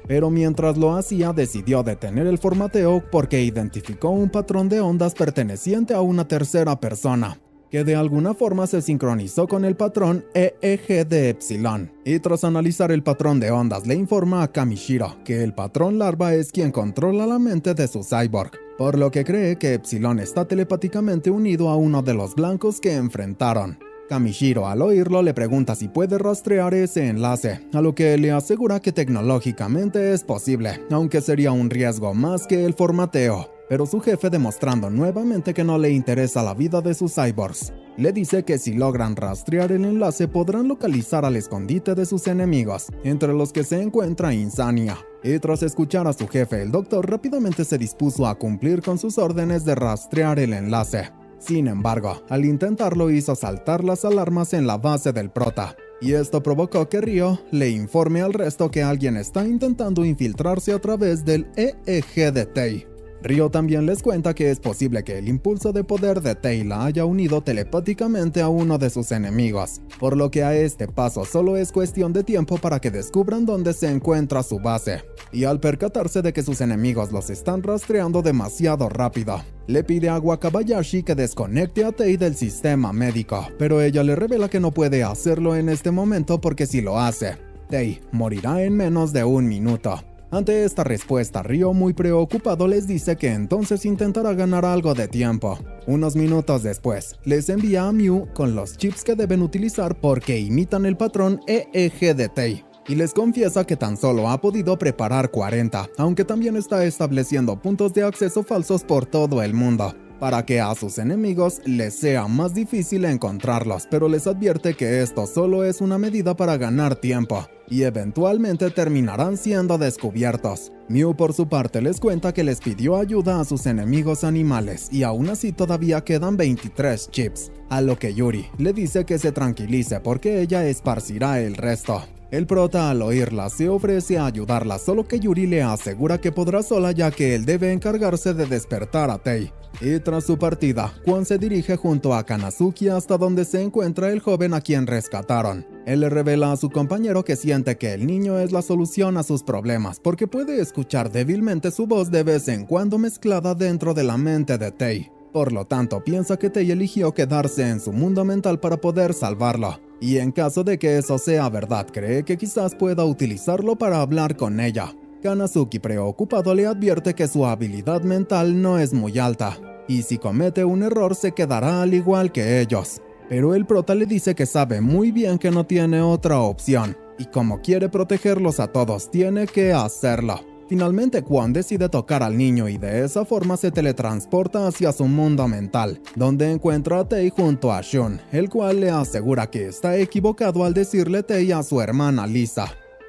Pero mientras lo hacía, decidió detener el formateo porque identificó un patrón de ondas perteneciente a una tercera persona, que de alguna forma se sincronizó con el patrón EEG de Epsilon. Y tras analizar el patrón de ondas, le informa a Kamishiro que el patrón larva es quien controla la mente de su cyborg, por lo que cree que Epsilon está telepáticamente unido a uno de los blancos que enfrentaron. Kamishiro, al oírlo, le pregunta si puede rastrear ese enlace, a lo que le asegura que tecnológicamente es posible, aunque sería un riesgo más que el formateo. pero su jefe, demostrando nuevamente que no le interesa la vida de sus cyborgs, le dice que si logran rastrear el enlace podrán localizar al escondite de sus enemigos, entre los que se encuentra Insania. Y tras escuchar a su jefe, el doctor rápidamente se dispuso a cumplir con sus órdenes de rastrear el enlace. Sin embargo, al intentarlo hizo saltar las alarmas en la base del prota, y esto provocó que Ryo le informe al resto que alguien está intentando infiltrarse a través del EEG de Tei. Ryo también les cuenta que es posible que el impulso de poder de Tei la haya unido telepáticamente a uno de sus enemigos, por lo que a este paso solo es cuestión de tiempo para que descubran dónde se encuentra su base. Y al percatarse de que sus enemigos los están rastreando demasiado rápido, le pide a Wakabayashi que desconecte a Tei del sistema médico, pero ella le revela que no puede hacerlo en este momento porque si lo hace, Tei morirá en menos de un minuto. Ante esta respuesta, Ryo, muy preocupado, les dice que entonces intentará ganar algo de tiempo. Unos minutos después, les envía a Mew con los chips que deben utilizar porque imitan el patrón EEG de Tei, y les confiesa que tan solo ha podido preparar 40, aunque también está estableciendo puntos de acceso falsos por todo el mundo, para que a sus enemigos les sea más difícil encontrarlos, pero les advierte que esto solo es una medida para ganar tiempo, y eventualmente terminarán siendo descubiertos. Mew por su parte les cuenta que les pidió ayuda a sus enemigos animales, y aún así todavía quedan 23 chips, a lo que Yuri le dice que se tranquilice porque ella esparcirá el resto. El prota, al oírla, se ofrece a ayudarla, solo que Yuri le asegura que podrá sola ya que él debe encargarse de despertar a Tei. Y tras su partida, Kwon se dirige junto a Kanazuki hasta donde se encuentra el joven a quien rescataron. Él le revela a su compañero que siente que el niño es la solución a sus problemas porque puede escuchar débilmente su voz de vez en cuando mezclada dentro de la mente de Tei. Por lo tanto, piensa que Tei eligió quedarse en su mundo mental para poder salvarlo. Y en caso de que eso sea verdad, cree que quizás pueda utilizarlo para hablar con ella. Kanazuki, preocupado, le advierte que su habilidad mental no es muy alta, y si comete un error se quedará al igual que ellos. Pero el prota le dice que sabe muy bien que no tiene otra opción, y como quiere protegerlos a todos, tiene que hacerlo. Finalmente, Kwon decide tocar al niño y de esa forma se teletransporta hacia su mundo mental, donde encuentra a Tei junto a Shun, el cual le asegura que está equivocado al decirle Tei a su hermana Lisa.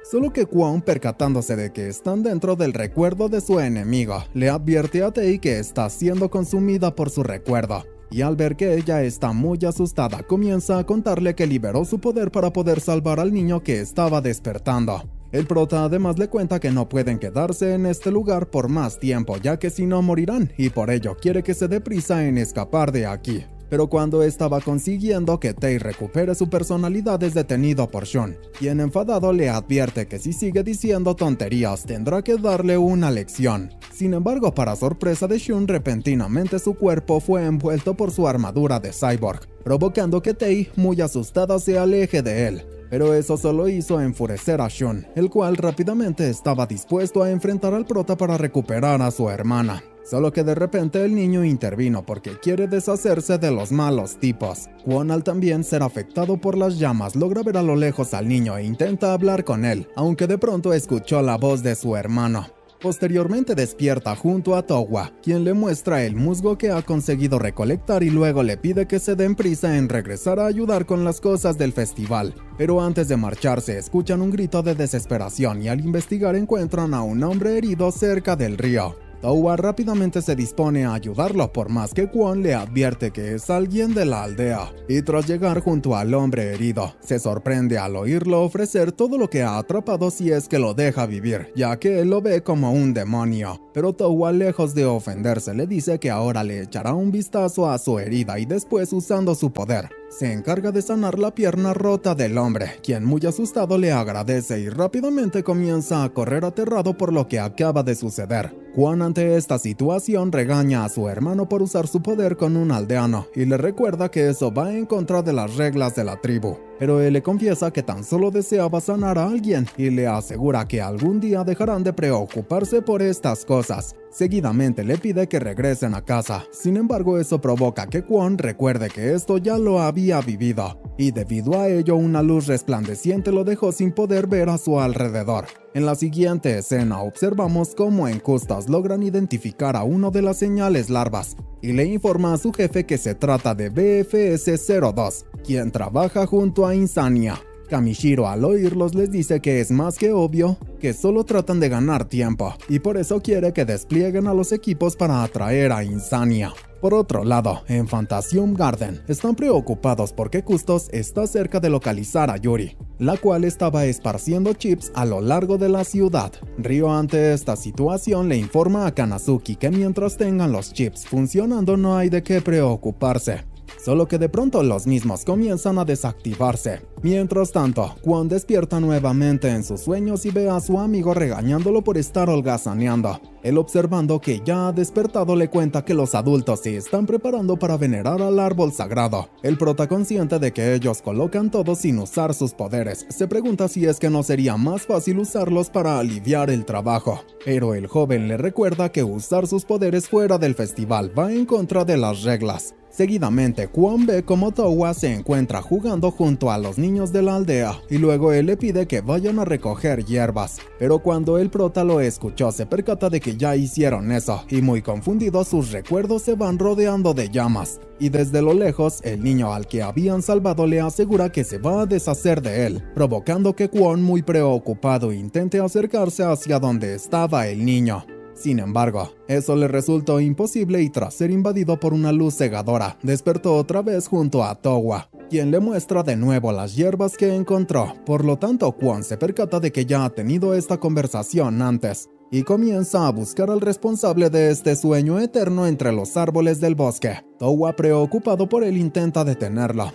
Solo que Kwon, percatándose de que están dentro del recuerdo de su enemigo, le advierte a Tei que está siendo consumida por su recuerdo. Y al ver que ella está muy asustada, comienza a contarle que liberó su poder para poder salvar al niño que estaba despertando. El prota además le cuenta que no pueden quedarse en este lugar por más tiempo, ya que si no morirán, y por ello quiere que se dé prisa en escapar de aquí. Pero cuando estaba consiguiendo que Tei recupere su personalidad es detenido por Shun, quien enfadado le advierte que si sigue diciendo tonterías tendrá que darle una lección. Sin embargo, para sorpresa de Shun, repentinamente su cuerpo fue envuelto por su armadura de cyborg, provocando que Tei, muy asustada, se aleje de él. Pero eso solo hizo enfurecer a Shun, el cual rápidamente estaba dispuesto a enfrentar al prota para recuperar a su hermana. Solo que de repente el niño intervino porque quiere deshacerse de los malos tipos. Kwon, al también ser afectado por las llamas, logra ver a lo lejos al niño e intenta hablar con él, aunque de pronto escuchó la voz de su hermano. Posteriormente despierta junto a Towa, quien le muestra el musgo que ha conseguido recolectar y luego le pide que se den prisa en regresar a ayudar con las cosas del festival. Pero antes de marcharse escuchan un grito de desesperación y al investigar encuentran a un hombre herido cerca del río. Towa rápidamente se dispone a ayudarlo por más que Kwon le advierte que es alguien de la aldea, y tras llegar junto al hombre herido, se sorprende al oírlo ofrecer todo lo que ha atrapado si es que lo deja vivir, ya que él lo ve como un demonio. Pero Towa, lejos de ofenderse, le dice que ahora le echará un vistazo a su herida y después, usando su poder, se encarga de sanar la pierna rota del hombre, quien muy asustado le agradece y rápidamente comienza a correr aterrado por lo que acaba de suceder. Kwon, ante esta situación, regaña a su hermano por usar su poder con un aldeano y le recuerda que eso va en contra de las reglas de la tribu. Pero él le confiesa que tan solo deseaba sanar a alguien y le asegura que algún día dejarán de preocuparse por estas cosas. Seguidamente le pide que regresen a casa. Sin embargo, eso provoca que Kwon recuerde que esto ya lo había vivido. y debido a ello una luz resplandeciente lo dejó sin poder ver a su alrededor. En la siguiente escena observamos cómo en Custas logran identificar a uno de las señales larvas y le informa a su jefe que se trata de BFS-02, quien trabaja junto a Insania. Kamishiro al oírlos les dice que es más que obvio que solo tratan de ganar tiempo y por eso quiere que desplieguen a los equipos para atraer a Insania. Por otro lado, en Fantasium Garden están preocupados porque Custos está cerca de localizar a Yuri, la cual estaba esparciendo chips a lo largo de la ciudad. Ryo ante esta situación le informa a Kanazuki que mientras tengan los chips funcionando no hay de qué preocuparse. Solo que de pronto los mismos comienzan a desactivarse. Mientras tanto, Kwon despierta nuevamente en sus sueños y ve a su amigo regañándolo por estar holgazaneando. Él, observando que ya ha despertado, le cuenta que los adultos se están preparando para venerar al árbol sagrado. El prota, consciente de que ellos colocan todo sin usar sus poderes, se pregunta si es que no sería más fácil usarlos para aliviar el trabajo. Pero el joven le recuerda que usar sus poderes fuera del festival va en contra de las reglas. Seguidamente, Kwon ve como Towa se encuentra jugando junto a los niños de la aldea y luego él le pide que vayan a recoger hierbas. Pero cuando el prota lo escuchó se percata de que ya hicieron eso y muy confundido sus recuerdos se van rodeando de llamas. Y desde lo lejos, el niño al que habían salvado le asegura que se va a deshacer de él, provocando que Kwon, muy preocupado, intente acercarse hacia donde estaba el niño. Sin embargo, eso le resultó imposible y tras ser invadido por una luz cegadora, despertó otra vez junto a Towa, quien le muestra de nuevo las hierbas que encontró. Por lo tanto, Kwon se percata de que ya ha tenido esta conversación antes y comienza a buscar al responsable de este sueño eterno entre los árboles del bosque. Towa, preocupado por él, intenta detenerlo.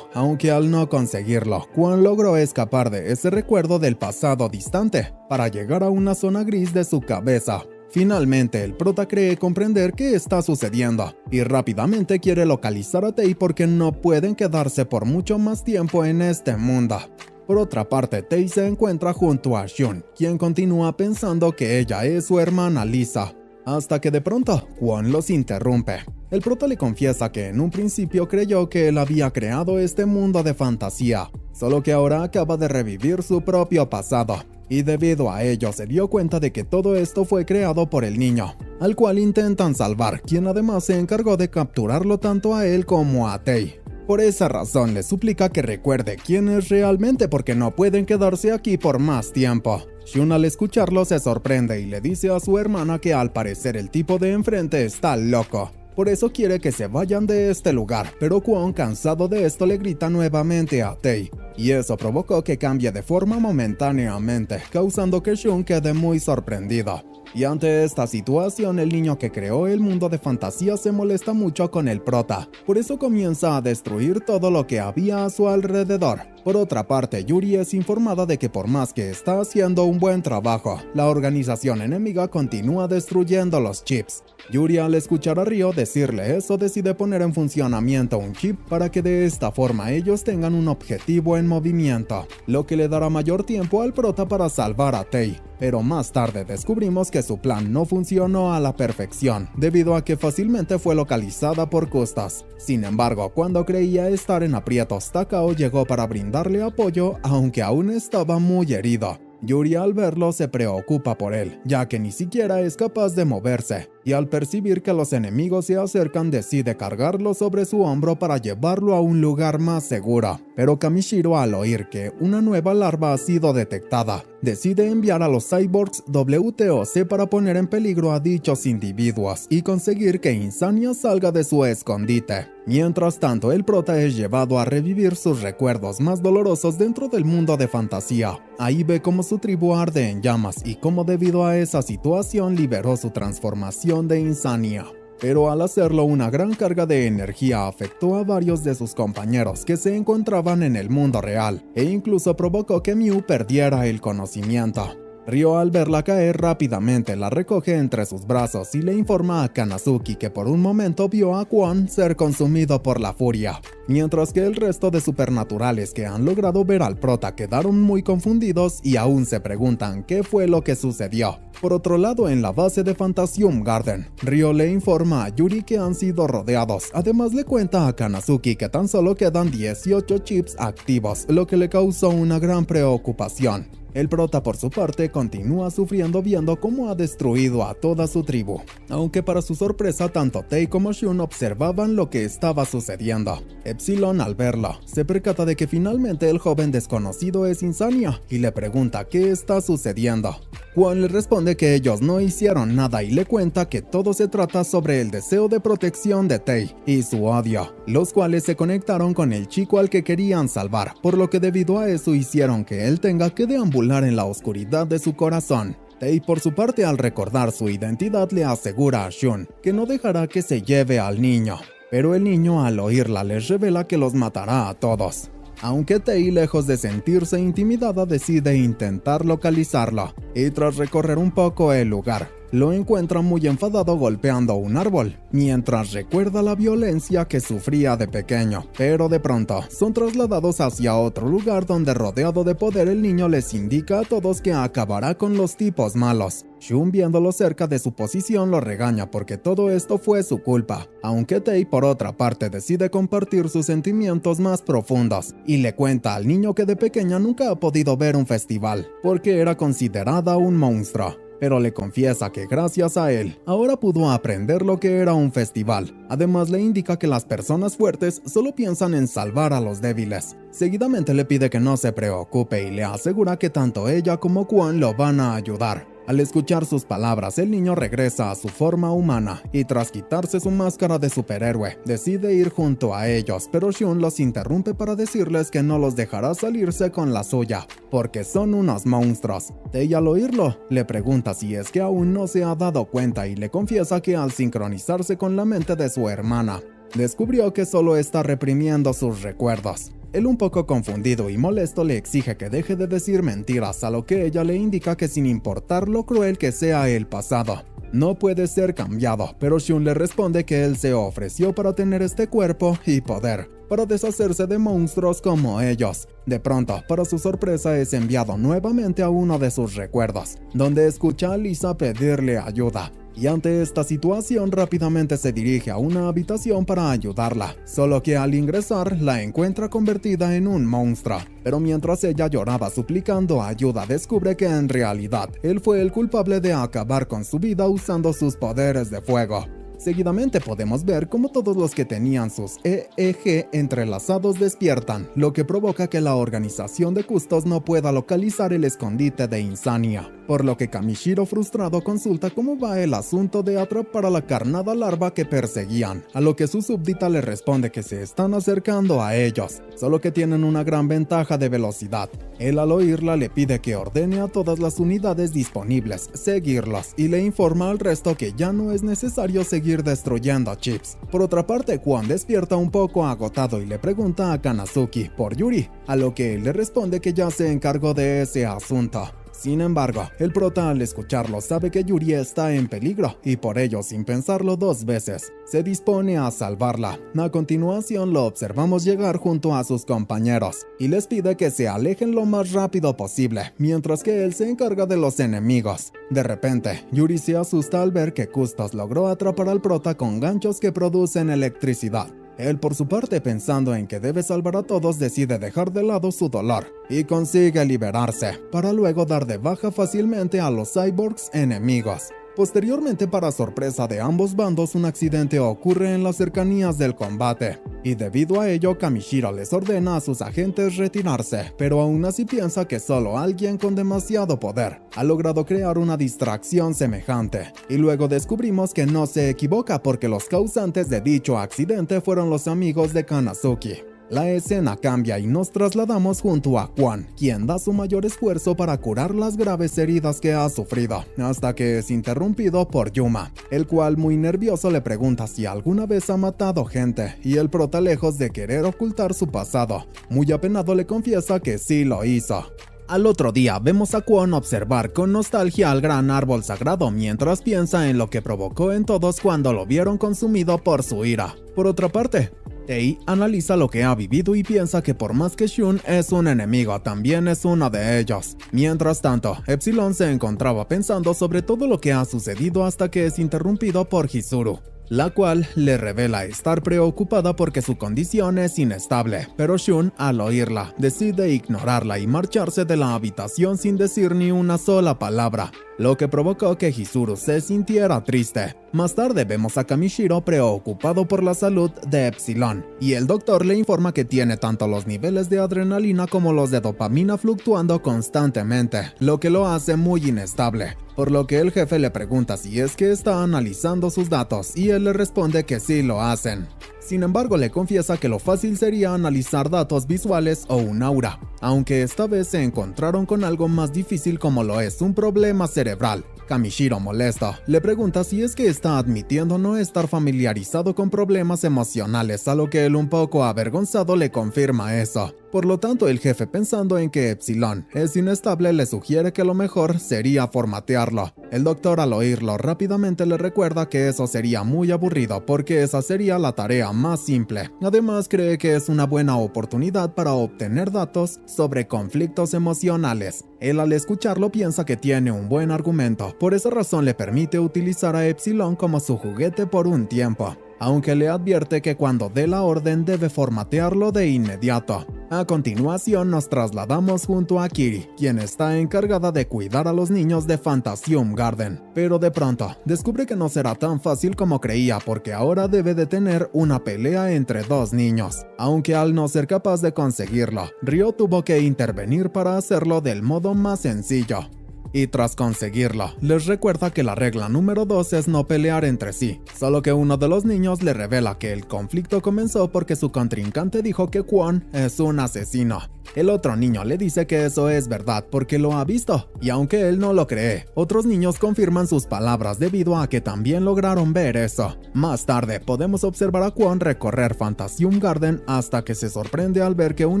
Aunque al no conseguirlo, Kwon logró escapar de ese recuerdo del pasado distante para llegar a una zona gris de su cabeza. Finalmente, el prota cree comprender qué está sucediendo y rápidamente quiere localizar a Tei porque no pueden quedarse por mucho más tiempo en este mundo. Por otra parte, Tei se encuentra junto a Shun, quien continúa pensando que ella es su hermana Lisa, hasta que de pronto Kwon los interrumpe. El prota le confiesa que en un principio creyó que él había creado este mundo de fantasía, solo que ahora acaba de revivir su propio pasado, y debido a ello se dio cuenta de que todo esto fue creado por el niño, al cual intentan salvar, quien además se encargó de capturarlo tanto a él como a Tei. Por esa razón le suplica que recuerde quién es realmente porque no pueden quedarse aquí por más tiempo. Shun, al escucharlo, se sorprende y le dice a su hermana que al parecer el tipo de enfrente está loco. Por eso quiere que se vayan de este lugar, pero Kwon, cansado de esto, le grita nuevamente a Tei, y eso provocó que cambie de forma momentáneamente, causando que Shun quede muy sorprendido. Y ante esta situación, el niño que creó el mundo de fantasía se molesta mucho con el prota, por eso comienza a destruir todo lo que había a su alrededor. Por otra parte, Yuri es informada de que por más que está haciendo un buen trabajo, la organización enemiga continúa destruyendo los chips. Yuri, al escuchar a Ryo decirle eso, decide poner en funcionamiento un chip para que de esta forma ellos tengan un objetivo en movimiento, lo que le dará mayor tiempo al prota para salvar a Tei. Pero más tarde descubrimos que su plan no funcionó a la perfección, debido a que fácilmente fue localizada por Custas. Sin embargo, cuando creía estar en aprietos, Takao llegó para brindarle apoyo, aunque aún estaba muy herido. Yuri, al verlo, se preocupa por él, ya que ni siquiera es capaz de moverse, y al percibir que los enemigos se acercan decide cargarlo sobre su hombro para llevarlo a un lugar más seguro. Pero Kamishiro, al oír que una nueva larva ha sido detectada, decide enviar a los cyborgs WTOC para poner en peligro a dichos individuos y conseguir que Insania salga de su escondite. Mientras tanto, el prota es llevado a revivir sus recuerdos más dolorosos dentro del mundo de fantasía. Ahí ve cómo su tribu arde en llamas y cómo debido a esa situación liberó su transformación de Insania. Pero al hacerlo, una gran carga de energía afectó a varios de sus compañeros que se encontraban en el mundo real, e incluso provocó que Miu perdiera el conocimiento. Ryo, al verla caer rápidamente, la recoge entre sus brazos y le informa a Kanazuki que por un momento vio a Kwon ser consumido por la furia, mientras que el resto de supernaturales que han logrado ver al prota quedaron muy confundidos y aún se preguntan qué fue lo que sucedió. Por otro lado, en la base de Fantasium Garden, Ryo le informa a Yuri que han sido rodeados. Además, le cuenta a Kanazuki que tan solo quedan 18 chips activos, lo que le causó una gran preocupación. El prota, por su parte, continúa sufriendo viendo cómo ha destruido a toda su tribu, aunque para su sorpresa tanto Tei como Shun observaban lo que estaba sucediendo. Epsilon, al verlo, se percata de que finalmente el joven desconocido es Insania y le pregunta qué está sucediendo. Kwon le responde que ellos no hicieron nada y le cuenta que todo se trata sobre el deseo de protección de Tei y su odio, los cuales se conectaron con el chico al que querían salvar, por lo que debido a eso hicieron que él tenga que deambular en la oscuridad de su corazón. Tei, por su parte, al recordar su identidad, le asegura a Shun que no dejará que se lleve al niño, pero el niño, al oírla, les revela que los matará a todos. Aunque Tei, lejos de sentirse intimidada, decide intentar localizarlo, y tras recorrer un poco el lugar, lo encuentra muy enfadado golpeando un árbol, mientras recuerda la violencia que sufría de pequeño, pero de pronto son trasladados hacia otro lugar donde, rodeado de poder, el niño les indica a todos que acabará con los tipos malos. Shun, viéndolo cerca de su posición, lo regaña porque todo esto fue su culpa, aunque Tei, por otra parte, decide compartir sus sentimientos más profundos y le cuenta al niño que de pequeña nunca ha podido ver un festival porque era considerada un monstruo, pero le confiesa que gracias a él, ahora pudo aprender lo que era un festival. Además, le indica que las personas fuertes solo piensan en salvar a los débiles. Seguidamente le pide que no se preocupe y le asegura que tanto ella como Kwon lo van a ayudar. Al escuchar sus palabras, el niño regresa a su forma humana y, tras quitarse su máscara de superhéroe, decide ir junto a ellos, pero Shun los interrumpe para decirles que no los dejará salirse con la suya, porque son unos monstruos. Tei, al oírlo, le pregunta si es que aún no se ha dado cuenta y le confiesa que al sincronizarse con la mente de su hermana, descubrió que solo está reprimiendo sus recuerdos. Él, un poco confundido y molesto, le exige que deje de decir mentiras, a lo que ella le indica que sin importar lo cruel que sea el pasado, no puede ser cambiado, pero Shun le responde que él se ofreció para tener este cuerpo y poder, para deshacerse de monstruos como ellos. De pronto, para su sorpresa, es enviado nuevamente a uno de sus recuerdos, donde escucha a Lisa pedirle ayuda. Y ante esta situación rápidamente se dirige a una habitación para ayudarla, solo que al ingresar la encuentra convertida en un monstruo. Pero mientras ella lloraba suplicando ayuda, descubre que en realidad él fue el culpable de acabar con su vida usando sus poderes de fuego. Seguidamente podemos ver cómo todos los que tenían sus EEG entrelazados despiertan, lo que provoca que la organización de Custos no pueda localizar el escondite de Insania, por lo que Kamishiro, frustrado, consulta cómo va el asunto de atrapar a la carnada larva que perseguían, a lo que su súbdita le responde que se están acercando a ellos, solo que tienen una gran ventaja de velocidad. Él, al oírla, le pide que ordene a todas las unidades disponibles seguirlos y le informa al resto que ya no es necesario seguir destruyendo chips. Por otra parte, Kwon despierta un poco agotado y le pregunta a Kanazuki por Yuri, a lo que él le responde que ya se encargó de ese asunto. Sin embargo, el prota, al escucharlo, sabe que Yuri está en peligro y por ello, sin pensarlo dos veces, se dispone a salvarla. A continuación lo observamos llegar junto a sus compañeros y les pide que se alejen lo más rápido posible, mientras que él se encarga de los enemigos. De repente, Yuri se asusta al ver que Custos logró atrapar al prota con ganchos que producen electricidad. Él, por su parte, pensando en que debe salvar a todos, decide dejar de lado su dolor y consigue liberarse, para luego dar de baja fácilmente a los cyborgs enemigos. Posteriormente, para sorpresa de ambos bandos, un accidente ocurre en las cercanías del combate, y debido a ello Kamishiro les ordena a sus agentes retirarse, pero aún así piensa que solo alguien con demasiado poder ha logrado crear una distracción semejante, y luego descubrimos que no se equivoca porque los causantes de dicho accidente fueron los amigos de Kanazuki. La escena cambia y nos trasladamos junto a Kwon, quien da su mayor esfuerzo para curar las graves heridas que ha sufrido, hasta que es interrumpido por Yuma, el cual, muy nervioso, le pregunta si alguna vez ha matado gente, y el prota, lejos de querer ocultar su pasado, muy apenado le confiesa que sí lo hizo. Al otro día vemos a Kwon observar con nostalgia al gran árbol sagrado mientras piensa en lo que provocó en todos cuando lo vieron consumido por su ira. Por otra parte, Tae analiza lo que ha vivido y piensa que por más que Shun es un enemigo, también es uno de ellos. Mientras tanto, Epsilon se encontraba pensando sobre todo lo que ha sucedido hasta que es interrumpido por Chizuru, la cual le revela estar preocupada porque su condición es inestable, pero Shun, al oírla, decide ignorarla y marcharse de la habitación sin decir ni una sola palabra, lo que provocó que Chizuru se sintiera triste. Más tarde vemos a Kamishiro preocupado por la salud de Epsilon, y el doctor le informa que tiene tanto los niveles de adrenalina como los de dopamina fluctuando constantemente, lo que lo hace muy inestable, por lo que el jefe le pregunta si es que está analizando sus datos y él le responde que sí lo hacen. Sin embargo, le confiesa que lo fácil sería analizar datos visuales o un aura, aunque esta vez se encontraron con algo más difícil como lo es un problema cerebral. Kamishiro, molesto, le pregunta si es que está admitiendo no estar familiarizado con problemas emocionales, a lo que él, un poco avergonzado, le confirma eso. Por lo tanto, el jefe, pensando en que Epsilon es inestable, le sugiere que lo mejor sería formatearlo. El doctor, al oírlo, rápidamente le recuerda que eso sería muy aburrido porque esa sería la tarea más simple. Además, cree que es una buena oportunidad para obtener datos sobre conflictos emocionales. Él, al escucharlo, piensa que tiene un buen argumento. Por esa razón le permite utilizar a Epsilon como su juguete por un tiempo, aunque le advierte que cuando dé la orden debe formatearlo de inmediato. A continuación nos trasladamos junto a Kiri, quien está encargada de cuidar a los niños de Fantasium Garden, pero de pronto descubre que no será tan fácil como creía porque ahora debe de tener una pelea entre dos niños, aunque al no ser capaz de conseguirlo, Ryo tuvo que intervenir para hacerlo del modo más sencillo. Y tras conseguirlo, les recuerda que la regla número 2 es no pelear entre sí, solo que uno de los niños le revela que el conflicto comenzó porque su contrincante dijo que Kwon es un asesino. El otro niño le dice que eso es verdad porque lo ha visto, y aunque él no lo cree, otros niños confirman sus palabras debido a que también lograron ver eso. Más tarde podemos observar a Kwon recorrer Fantasium Garden hasta que se sorprende al ver que un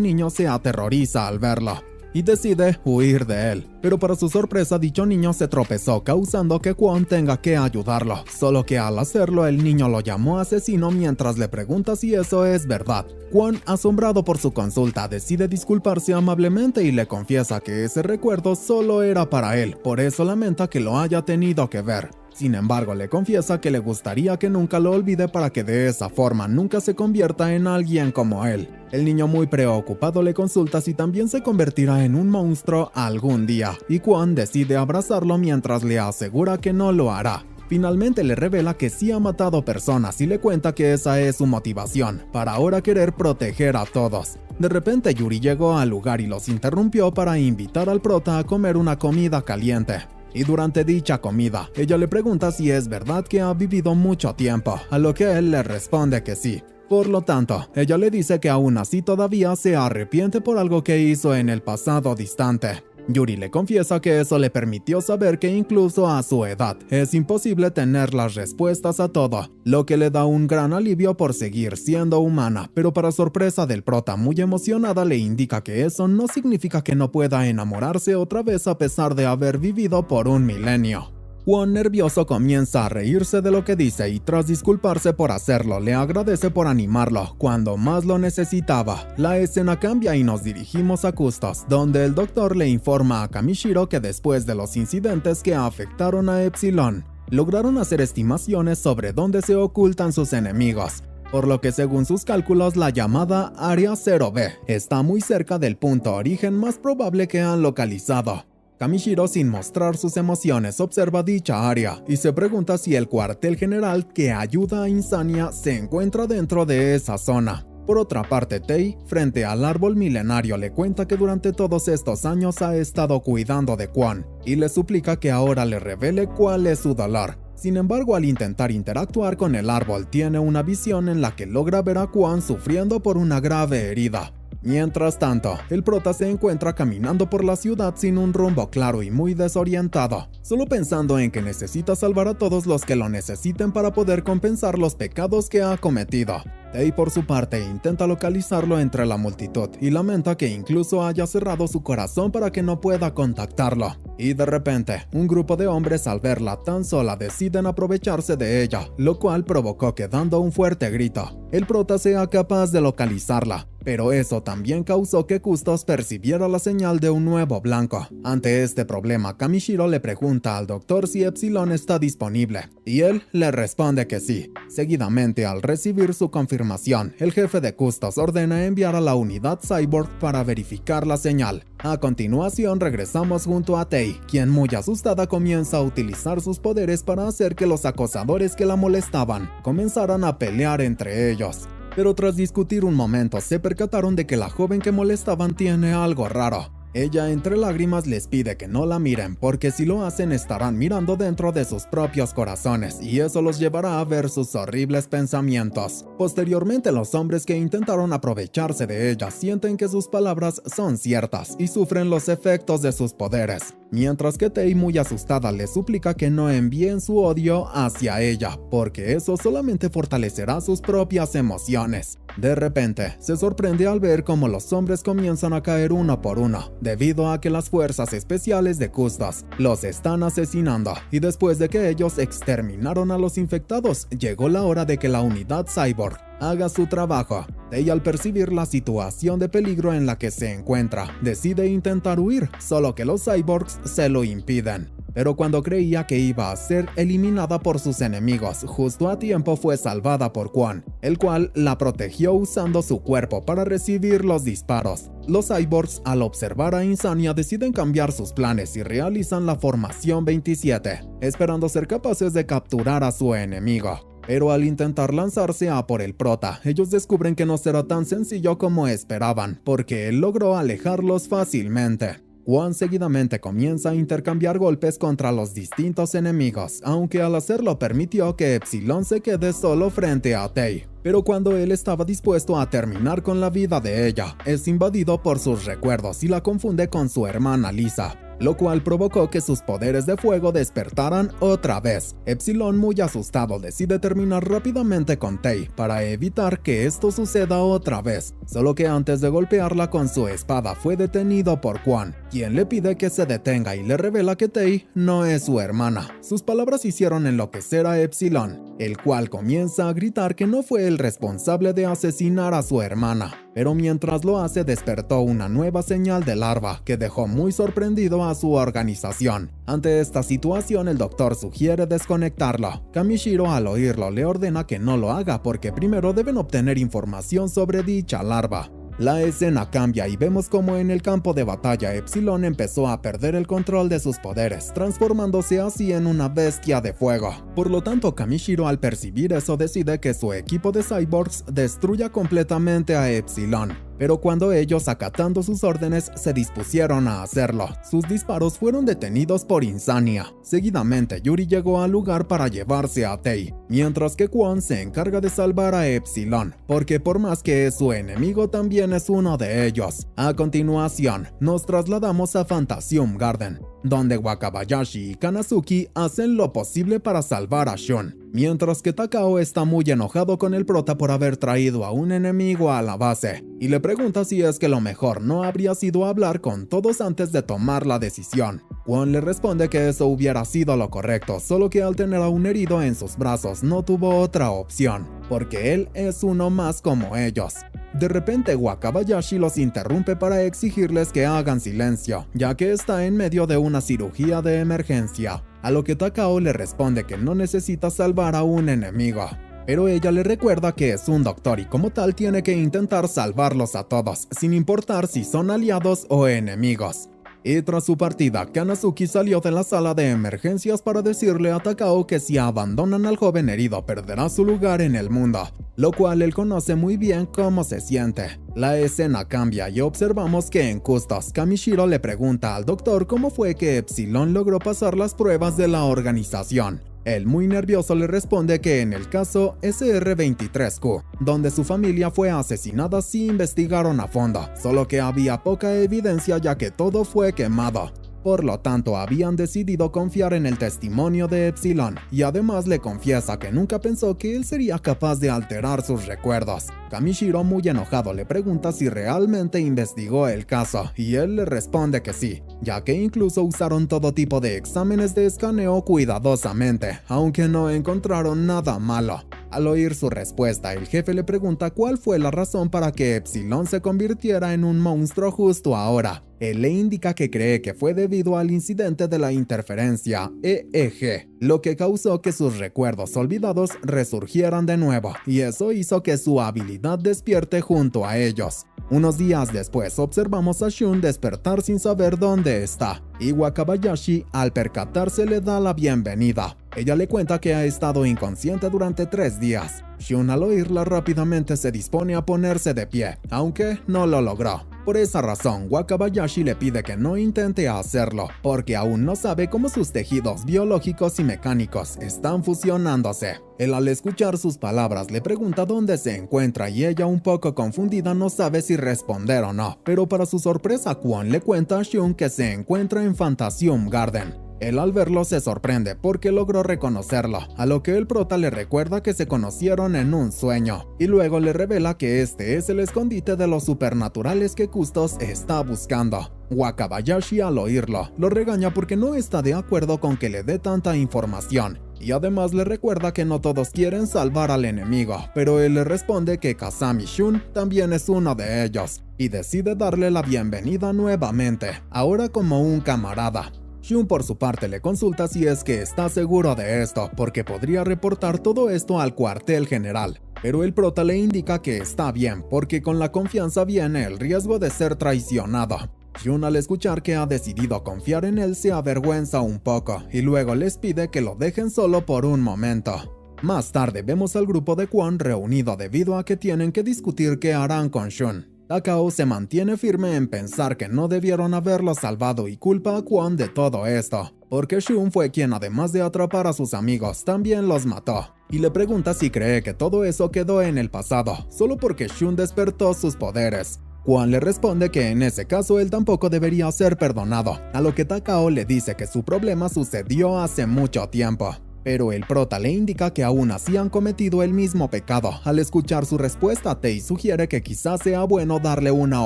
niño se aterroriza al verlo y decide huir de él, pero para su sorpresa dicho niño se tropezó, causando que Kwon tenga que ayudarlo, solo que al hacerlo el niño lo llamó asesino mientras le pregunta si eso es verdad. Kwon, asombrado por su consulta, decide disculparse amablemente y le confiesa que ese recuerdo solo era para él, por eso lamenta que lo haya tenido que ver. Sin embargo, le confiesa que le gustaría que nunca lo olvide para que de esa forma nunca se convierta en alguien como él. El niño, muy preocupado, le consulta si también se convertirá en un monstruo algún día, y Kwon decide abrazarlo mientras le asegura que no lo hará. Finalmente le revela que sí ha matado personas y le cuenta que esa es su motivación, para ahora querer proteger a todos. De repente Yuri llegó al lugar y los interrumpió para invitar al prota a comer una comida caliente. Y durante dicha comida, ella le pregunta si es verdad que ha vivido mucho tiempo, a lo que él le responde que sí. Por lo tanto, ella le dice que aún así todavía se arrepiente por algo que hizo en el pasado distante. Yuri le confiesa que eso le permitió saber que incluso a su edad es imposible tener las respuestas a todo, lo que le da un gran alivio por seguir siendo humana, pero para sorpresa del prota, muy emocionada, le indica que eso no significa que no pueda enamorarse otra vez a pesar de haber vivido por un milenio. Kwon, nervioso, comienza a reírse de lo que dice y tras disculparse por hacerlo, le agradece por animarlo cuando más lo necesitaba. La escena cambia y nos dirigimos a Custos, donde el doctor le informa a Kamishiro que después de los incidentes que afectaron a Epsilon, lograron hacer estimaciones sobre dónde se ocultan sus enemigos, por lo que según sus cálculos la llamada Área 0B está muy cerca del punto origen más probable que han localizado. Kamishiro, sin mostrar sus emociones, observa dicha área y se pregunta si el cuartel general que ayuda a Insania se encuentra dentro de esa zona. Por otra parte, Tae, frente al árbol milenario, le cuenta que durante todos estos años ha estado cuidando de Kwon y le suplica que ahora le revele cuál es su dolor. Sin embargo, al intentar interactuar con el árbol, tiene una visión en la que logra ver a Kwon sufriendo por una grave herida. Mientras tanto, el prota se encuentra caminando por la ciudad sin un rumbo claro y muy desorientado, solo pensando en que necesita salvar a todos los que lo necesiten para poder compensar los pecados que ha cometido. Tei por su parte intenta localizarlo entre la multitud y lamenta que incluso haya cerrado su corazón para que no pueda contactarlo. Y de repente, un grupo de hombres al verla tan sola deciden aprovecharse de ella, lo cual provocó que dando un fuerte grito, el prota sea capaz de localizarla. Pero eso también causó que Custos percibiera la señal de un nuevo blanco. Ante este problema, Kamishiro le pregunta al doctor si Epsilon está disponible, y él le responde que sí. Seguidamente, al recibir su confirmación, el jefe de Custos ordena enviar a la unidad Cyborg para verificar la señal. A continuación, regresamos junto a Tei, quien muy asustada comienza a utilizar sus poderes para hacer que los acosadores que la molestaban comenzaran a pelear entre ellos. Pero tras discutir un momento, se percataron de que la joven que molestaban tiene algo raro. Ella entre lágrimas les pide que no la miren porque si lo hacen estarán mirando dentro de sus propios corazones y eso los llevará a ver sus horribles pensamientos. Posteriormente, los hombres que intentaron aprovecharse de ella sienten que sus palabras son ciertas y sufren los efectos de sus poderes. Mientras que Tei, muy asustada, le suplica que no envíen su odio hacia ella, porque eso solamente fortalecerá sus propias emociones. De repente, se sorprende al ver cómo los hombres comienzan a caer uno por uno, debido a que las fuerzas especiales de Custos los están asesinando, y después de que ellos exterminaron a los infectados, llegó la hora de que la unidad Cyborg haga su trabajo. Tei, al percibir la situación de peligro en la que se encuentra, decide intentar huir, solo que los cyborgs se lo impiden. Pero cuando creía que iba a ser eliminada por sus enemigos, justo a tiempo fue salvada por Kwon, el cual la protegió usando su cuerpo para recibir los disparos. Los cyborgs, al observar a Insania, deciden cambiar sus planes y realizan la formación 27, esperando ser capaces de capturar a su enemigo. Pero al intentar lanzarse a por el prota, ellos descubren que no será tan sencillo como esperaban, porque él logró alejarlos fácilmente. Kwon seguidamente comienza a intercambiar golpes contra los distintos enemigos, aunque al hacerlo permitió que Epsilon se quede solo frente a Tei. Pero cuando él estaba dispuesto a terminar con la vida de ella, es invadido por sus recuerdos y la confunde con su hermana Lisa, lo cual provocó que sus poderes de fuego despertaran otra vez. Epsilon, muy asustado, decide terminar rápidamente con Tei para evitar que esto suceda otra vez, solo que antes de golpearla con su espada fue detenido por Kwon, quien le pide que se detenga y le revela que Tei no es su hermana. Sus palabras hicieron enloquecer a Epsilon, el cual comienza a gritar que no fue el responsable de asesinar a su hermana. Pero mientras lo hace, despertó una nueva señal de larva que dejó muy sorprendido a su organización. Ante esta situación, el doctor sugiere desconectarlo. Kamishiro, al oírlo, le ordena que no lo haga porque primero deben obtener información sobre dicha larva. La escena cambia y vemos como en el campo de batalla Epsilon empezó a perder el control de sus poderes, transformándose así en una bestia de fuego. Por lo tanto, Kamishiro, al percibir eso, decide que su equipo de cyborgs destruya completamente a Epsilon. Pero cuando ellos, acatando sus órdenes, se dispusieron a hacerlo, sus disparos fueron detenidos por Insania. Seguidamente, Yuri llegó al lugar para llevarse a Tei, mientras que Kwon se encarga de salvar a Epsilon, porque por más que es su enemigo, también es uno de ellos. A continuación, nos trasladamos a Fantasium Garden, donde Wakabayashi y Kanazuki hacen lo posible para salvar a Shun, mientras que Takao está muy enojado con el prota por haber traído a un enemigo a la base, y le pregunta si es que lo mejor no habría sido hablar con todos antes de tomar la decisión. Kwon le responde que eso hubiera sido lo correcto, solo que al tener a un herido en sus brazos no tuvo otra opción, porque él es uno más como ellos. De repente, Wakabayashi los interrumpe para exigirles que hagan silencio, ya que está en medio de una cirugía de emergencia, a lo que Takao le responde que no necesita salvar a un enemigo. Pero ella le recuerda que es un doctor y como tal tiene que intentar salvarlos a todos, sin importar si son aliados o enemigos. Y tras su partida, Kanazuki salió de la sala de emergencias para decirle a Takao que si abandonan al joven herido perderá su lugar en el mundo, lo cual él conoce muy bien cómo se siente. La escena cambia y observamos que en Custos, Kamishiro le pregunta al doctor cómo fue que Epsilon logró pasar las pruebas de la organización. Él, muy nervioso, le responde que en el caso SR-23Q, donde su familia fue asesinada, sí investigaron a fondo, solo que había poca evidencia ya que todo fue quemado. Por lo tanto, habían decidido confiar en el testimonio de Epsilon, y además le confiesa que nunca pensó que él sería capaz de alterar sus recuerdos. Kamishiro, muy enojado, le pregunta si realmente investigó el caso, y él le responde que sí, ya que incluso usaron todo tipo de exámenes de escaneo cuidadosamente, aunque no encontraron nada malo. Al oír su respuesta, el jefe le pregunta cuál fue la razón para que Epsilon se convirtiera en un monstruo justo ahora. Él le indica que cree que fue debido al incidente de la interferencia EEG, lo que causó que sus recuerdos olvidados resurgieran de nuevo, y eso hizo que su habilidad despierte junto a ellos. Unos días después observamos a Shun despertar sin saber dónde está, y Wakabayashi, al percatarse, le da la bienvenida. Ella le cuenta que ha estado inconsciente durante 3 días. Shun, al oírla, rápidamente se dispone a ponerse de pie, aunque no lo logró. Por esa razón, Wakabayashi le pide que no intente hacerlo, porque aún no sabe cómo sus tejidos biológicos y mecánicos están fusionándose. Él, al escuchar sus palabras, le pregunta dónde se encuentra y ella, un poco confundida, no sabe si responder o no, pero para su sorpresa, Kwon le cuenta a Shun que se encuentra en Fantasium Garden. Él, al verlo, se sorprende porque logró reconocerlo, a lo que el prota le recuerda que se conocieron en un sueño, y luego le revela que este es el escondite de los supernaturales que Custos está buscando. Wakabayashi, al oírlo, lo regaña porque no está de acuerdo con que le dé tanta información, y además le recuerda que no todos quieren salvar al enemigo, pero él le responde que Kazami Shun también es uno de ellos, y decide darle la bienvenida nuevamente, ahora como un camarada. Shun, por su parte, le consulta si es que está seguro de esto, porque podría reportar todo esto al cuartel general. Pero el prota le indica que está bien, porque con la confianza viene el riesgo de ser traicionado. Shun, al escuchar que ha decidido confiar en él, se avergüenza un poco, y luego les pide que lo dejen solo por un momento. Más tarde vemos al grupo de Kwon reunido debido a que tienen que discutir qué harán con Shun. Takao se mantiene firme en pensar que no debieron haberlo salvado y culpa a Kwon de todo esto, porque Shun fue quien, además de atrapar a sus amigos, también los mató, y le pregunta si cree que todo eso quedó en el pasado, solo porque Shun despertó sus poderes. Kwon le responde que en ese caso él tampoco debería ser perdonado, a lo que Takao le dice que su problema sucedió hace mucho tiempo. Pero el prota le indica que aún así han cometido el mismo pecado. Al escuchar su respuesta, Tei sugiere que quizás sea bueno darle una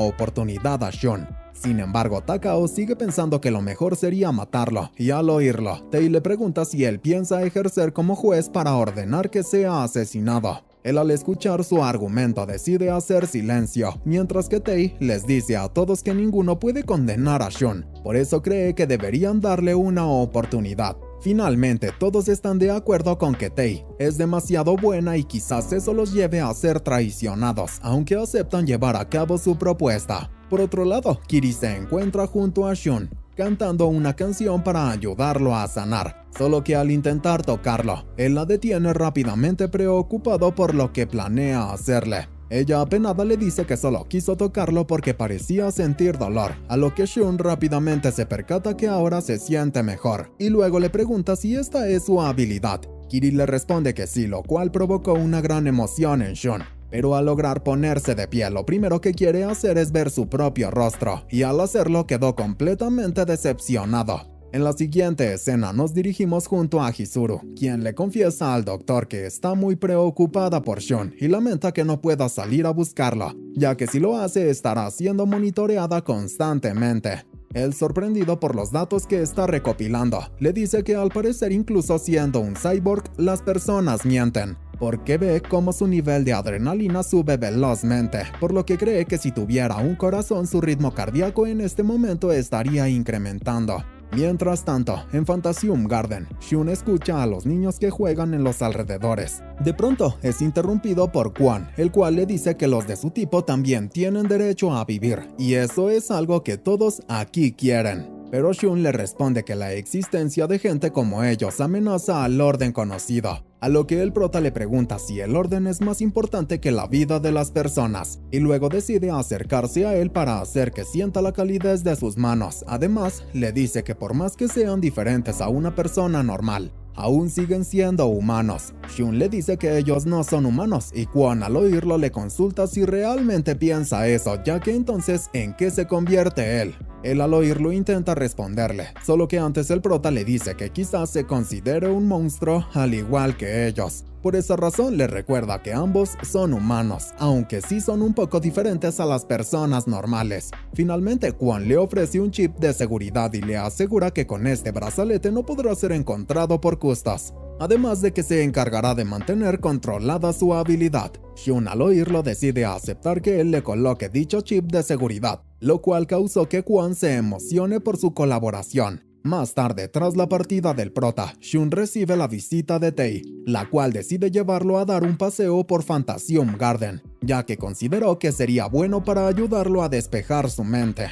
oportunidad a Shun. Sin embargo, Takao sigue pensando que lo mejor sería matarlo, y al oírlo, Tei le pregunta si él piensa ejercer como juez para ordenar que sea asesinado. Él, al escuchar su argumento, decide hacer silencio, mientras que Tei les dice a todos que ninguno puede condenar a Shun, por eso cree que deberían darle una oportunidad. Finalmente, todos están de acuerdo con que Tei es demasiado buena y quizás eso los lleve a ser traicionados, aunque aceptan llevar a cabo su propuesta. Por otro lado, Kiri se encuentra junto a Shun, cantando una canción para ayudarlo a sanar, solo que al intentar tocarlo, él la detiene rápidamente, preocupado por lo que planea hacerle. Ella, apenada, le dice que solo quiso tocarlo porque parecía sentir dolor, a lo que Shun rápidamente se percata que ahora se siente mejor, y luego le pregunta si esta es su habilidad. Kiri le responde que sí, lo cual provocó una gran emoción en Shun. Pero al lograr ponerse de pie, lo primero que quiere hacer es ver su propio rostro, y al hacerlo quedó completamente decepcionado. En la siguiente escena nos dirigimos junto a Hizuru, quien le confiesa al doctor que está muy preocupada por Shun y lamenta que no pueda salir a buscarla, ya que si lo hace estará siendo monitoreada constantemente. Él, sorprendido por los datos que está recopilando, le dice que al parecer, incluso siendo un cyborg, las personas mienten, porque ve cómo su nivel de adrenalina sube velozmente, por lo que cree que si tuviera un corazón, su ritmo cardíaco en este momento estaría incrementando. Mientras tanto, en Fantasium Garden, Shun escucha a los niños que juegan en los alrededores. De pronto, es interrumpido por Kwon, el cual le dice que los de su tipo también tienen derecho a vivir, y eso es algo que todos aquí quieren. Pero Shun le responde que la existencia de gente como ellos amenaza al orden conocido, a lo que el prota le pregunta si el orden es más importante que la vida de las personas, y luego decide acercarse a él para hacer que sienta la calidez de sus manos. Además, le dice que por más que sean diferentes a una persona normal, aún siguen siendo humanos. Shun le dice que ellos no son humanos, y Kwon, al oírlo, le consulta si realmente piensa eso, ya que entonces, ¿en qué se convierte él? Él al oírlo intenta responderle, solo que antes el prota le dice que quizás se considere un monstruo al igual que ellos. Por esa razón le recuerda que ambos son humanos, aunque sí son un poco diferentes a las personas normales. Finalmente, Kwon le ofrece un chip de seguridad y le asegura que con este brazalete no podrá ser encontrado por Custos. Además de que se encargará de mantener controlada su habilidad. Hyun al oírlo decide aceptar que él le coloque dicho chip de seguridad, lo cual causó que Kwon se emocione por su colaboración. Más tarde, tras la partida del prota, Hyun recibe la visita de Tae, la cual decide llevarlo a dar un paseo por Fantasium Garden, ya que consideró que sería bueno para ayudarlo a despejar su mente.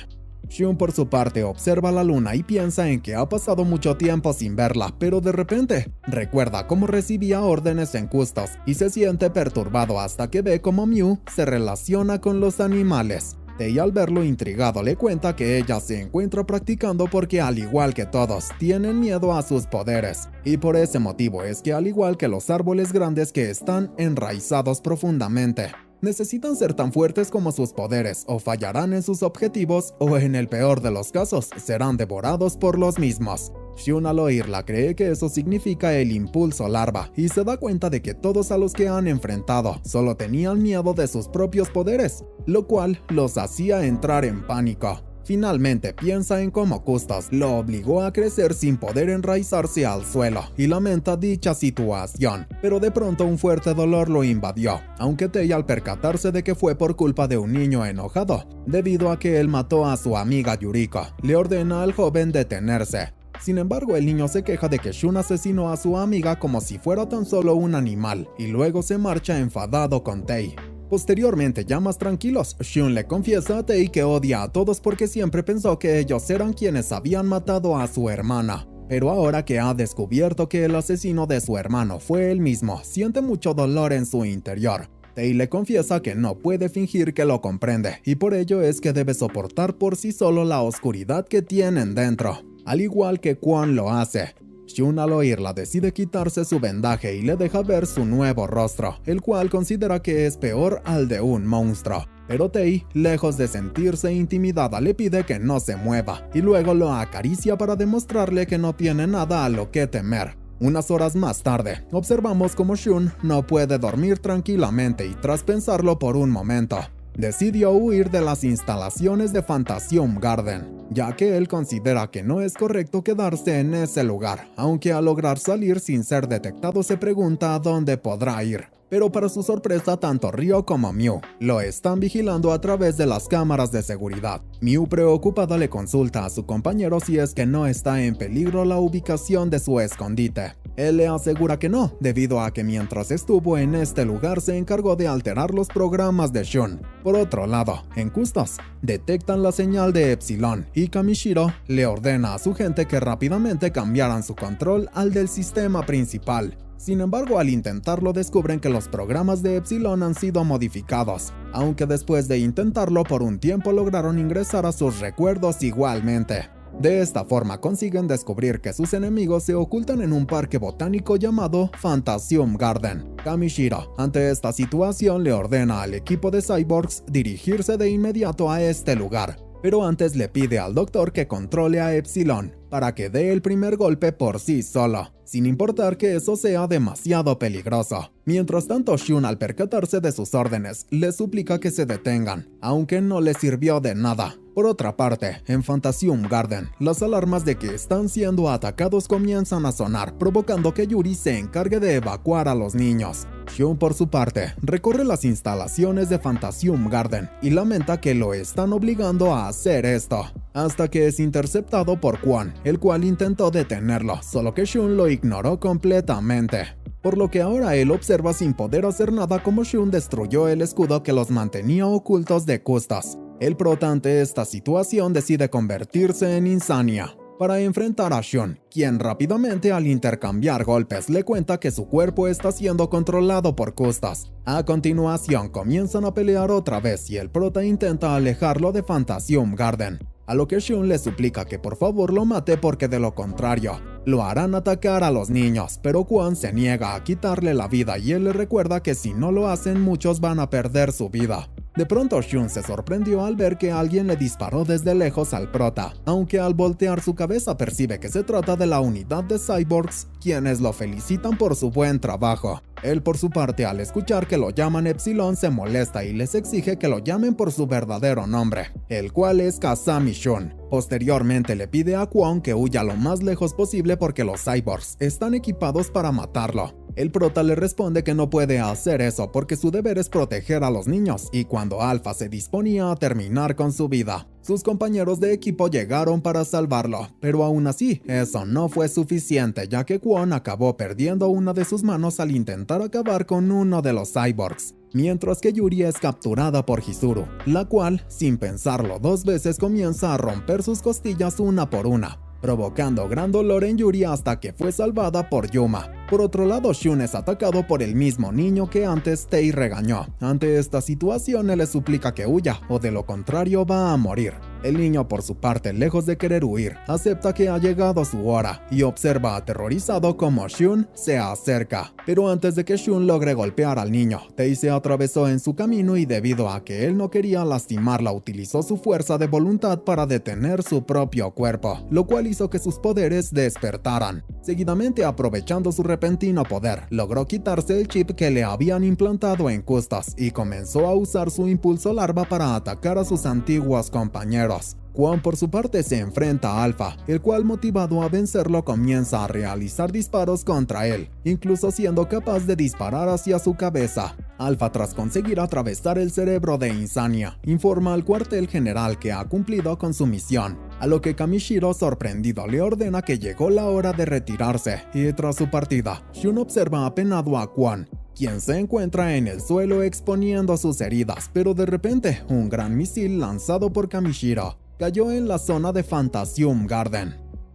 Hyun por su parte observa la luna y piensa en que ha pasado mucho tiempo sin verla, pero de repente recuerda cómo recibía órdenes en Custos y se siente perturbado hasta que ve cómo Mew se relaciona con los animales. Tae al verlo intrigado le cuenta que ella se encuentra practicando porque al igual que todos tienen miedo a sus poderes, y por ese motivo es que al igual que los árboles grandes que están enraizados profundamente, necesitan ser tan fuertes como sus poderes o fallarán en sus objetivos o en el peor de los casos serán devorados por los mismos. Hyun al oírla cree que eso significa el impulso larva y se da cuenta de que todos a los que han enfrentado solo tenían miedo de sus propios poderes, lo cual los hacía entrar en pánico. Finalmente piensa en cómo Custos lo obligó a crecer sin poder enraizarse al suelo y lamenta dicha situación, pero de pronto un fuerte dolor lo invadió, aunque Tae al percatarse de que fue por culpa de un niño enojado, debido a que él mató a su amiga Yuriko, le ordena al joven detenerse. Sin embargo, el niño se queja de que Shun asesinó a su amiga como si fuera tan solo un animal y luego se marcha enfadado con Tae. Posteriormente, ya más tranquilos, Shun le confiesa a Tae que odia a todos porque siempre pensó que ellos eran quienes habían matado a su hermana. Pero ahora que ha descubierto que el asesino de su hermano fue él mismo, siente mucho dolor en su interior. Tae le confiesa que no puede fingir que lo comprende y por ello es que debe soportar por sí solo la oscuridad que tienen dentro, al igual que Kwon lo hace. Shun al oírla decide quitarse su vendaje y le deja ver su nuevo rostro, el cual considera que es peor al de un monstruo. Pero Tae, lejos de sentirse intimidada, le pide que no se mueva y luego lo acaricia para demostrarle que no tiene nada a lo que temer. Unas horas más tarde, observamos cómo Shun no puede dormir tranquilamente y tras pensarlo por un momento, decidió huir de las instalaciones de Fantasium Garden, ya que él considera que no es correcto quedarse en ese lugar, aunque al lograr salir sin ser detectado se pregunta a dónde podrá ir. Pero para su sorpresa, tanto Ryo como Mew lo están vigilando a través de las cámaras de seguridad. Mew preocupada le consulta a su compañero si es que no está en peligro la ubicación de su escondite. Él le asegura que no, debido a que mientras estuvo en este lugar se encargó de alterar los programas de Shun. Por otro lado, en Custos, detectan la señal de Epsilon y Kamishiro le ordena a su gente que rápidamente cambiaran su control al del sistema principal. Sin embargo, al intentarlo descubren que los programas de Epsilon han sido modificados, aunque después de intentarlo por un tiempo lograron ingresar a sus recuerdos igualmente. De esta forma consiguen descubrir que sus enemigos se ocultan en un parque botánico llamado Fantasium Garden. Kamishiro, ante esta situación, le ordena al equipo de cyborgs dirigirse de inmediato a este lugar, pero antes le pide al doctor que controle a Epsilon para que dé el primer golpe por sí solo, sin importar que eso sea demasiado peligroso. Mientras tanto, Shun, al percatarse de sus órdenes, le suplica que se detengan, aunque no le sirvió de nada. Por otra parte, en Fantasium Garden, las alarmas de que están siendo atacados comienzan a sonar, provocando que Yuri se encargue de evacuar a los niños. Hyun, por su parte, recorre las instalaciones de Fantasium Garden y lamenta que lo están obligando a hacer esto, hasta que es interceptado por Kwon, el cual intentó detenerlo, solo que Shun lo ignoró completamente. Por lo que ahora él observa sin poder hacer nada como Shun destruyó el escudo que los mantenía ocultos de Custos. El prota ante esta situación decide convertirse en Insania para enfrentar a Shun, quien rápidamente al intercambiar golpes le cuenta que su cuerpo está siendo controlado por Custos. A continuación comienzan a pelear otra vez y el prota intenta alejarlo de Fantasium Garden, a lo que Shun le suplica que por favor lo mate porque de lo contrario lo harán atacar a los niños, pero Kwon se niega a quitarle la vida y él le recuerda que si no lo hacen muchos van a perder su vida. De pronto Shun se sorprendió al ver que alguien le disparó desde lejos al prota, aunque al voltear su cabeza percibe que se trata de la unidad de cyborgs, quienes lo felicitan por su buen trabajo. Él por su parte, al escuchar que lo llaman Epsilon, se molesta y les exige que lo llamen por su verdadero nombre, el cual es Kazami Shun. Posteriormente le pide a Kwon que huya lo más lejos posible porque los cyborgs están equipados para matarlo. El prota le responde que no puede hacer eso porque su deber es proteger a los niños, y cuando Alpha se disponía a terminar con su vida, sus compañeros de equipo llegaron para salvarlo, pero aún así, eso no fue suficiente, ya que Kwon acabó perdiendo una de sus manos al intentar acabar con uno de los cyborgs, mientras que Yuri es capturada por Hizuru, la cual, sin pensarlo dos veces, comienza a romper sus costillas una por una, provocando gran dolor en Yuri hasta que fue salvada por Yuma. Por otro lado, Shun es atacado por el mismo niño que antes Tei regañó. Ante esta situación, él le suplica que huya, o de lo contrario va a morir. El niño, por su parte, lejos de querer huir, acepta que ha llegado su hora y observa aterrorizado cómo Shun se acerca. Pero antes de que Shun logre golpear al niño, Tei se atravesó en su camino y debido a que él no quería lastimarla, utilizó su fuerza de voluntad para detener su propio cuerpo, lo cual hizo que sus poderes despertaran. Seguidamente, aprovechando su repentino poder, logró quitarse el chip que le habían implantado en Custos y comenzó a usar su impulso larva para atacar a sus antiguos compañeros. Kwon por su parte se enfrenta a Alpha, el cual, motivado a vencerlo, comienza a realizar disparos contra él, incluso siendo capaz de disparar hacia su cabeza. Alpha, tras conseguir atravesar el cerebro de Insania, informa al cuartel general que ha cumplido con su misión, a lo que Kamishiro, sorprendido, le ordena que llegó la hora de retirarse, y tras su partida, Shun observa apenado a Kwon, quien se encuentra en el suelo exponiendo sus heridas, pero de repente, un gran misil lanzado por Kamishiro cayó en la zona de Fantasium Garden.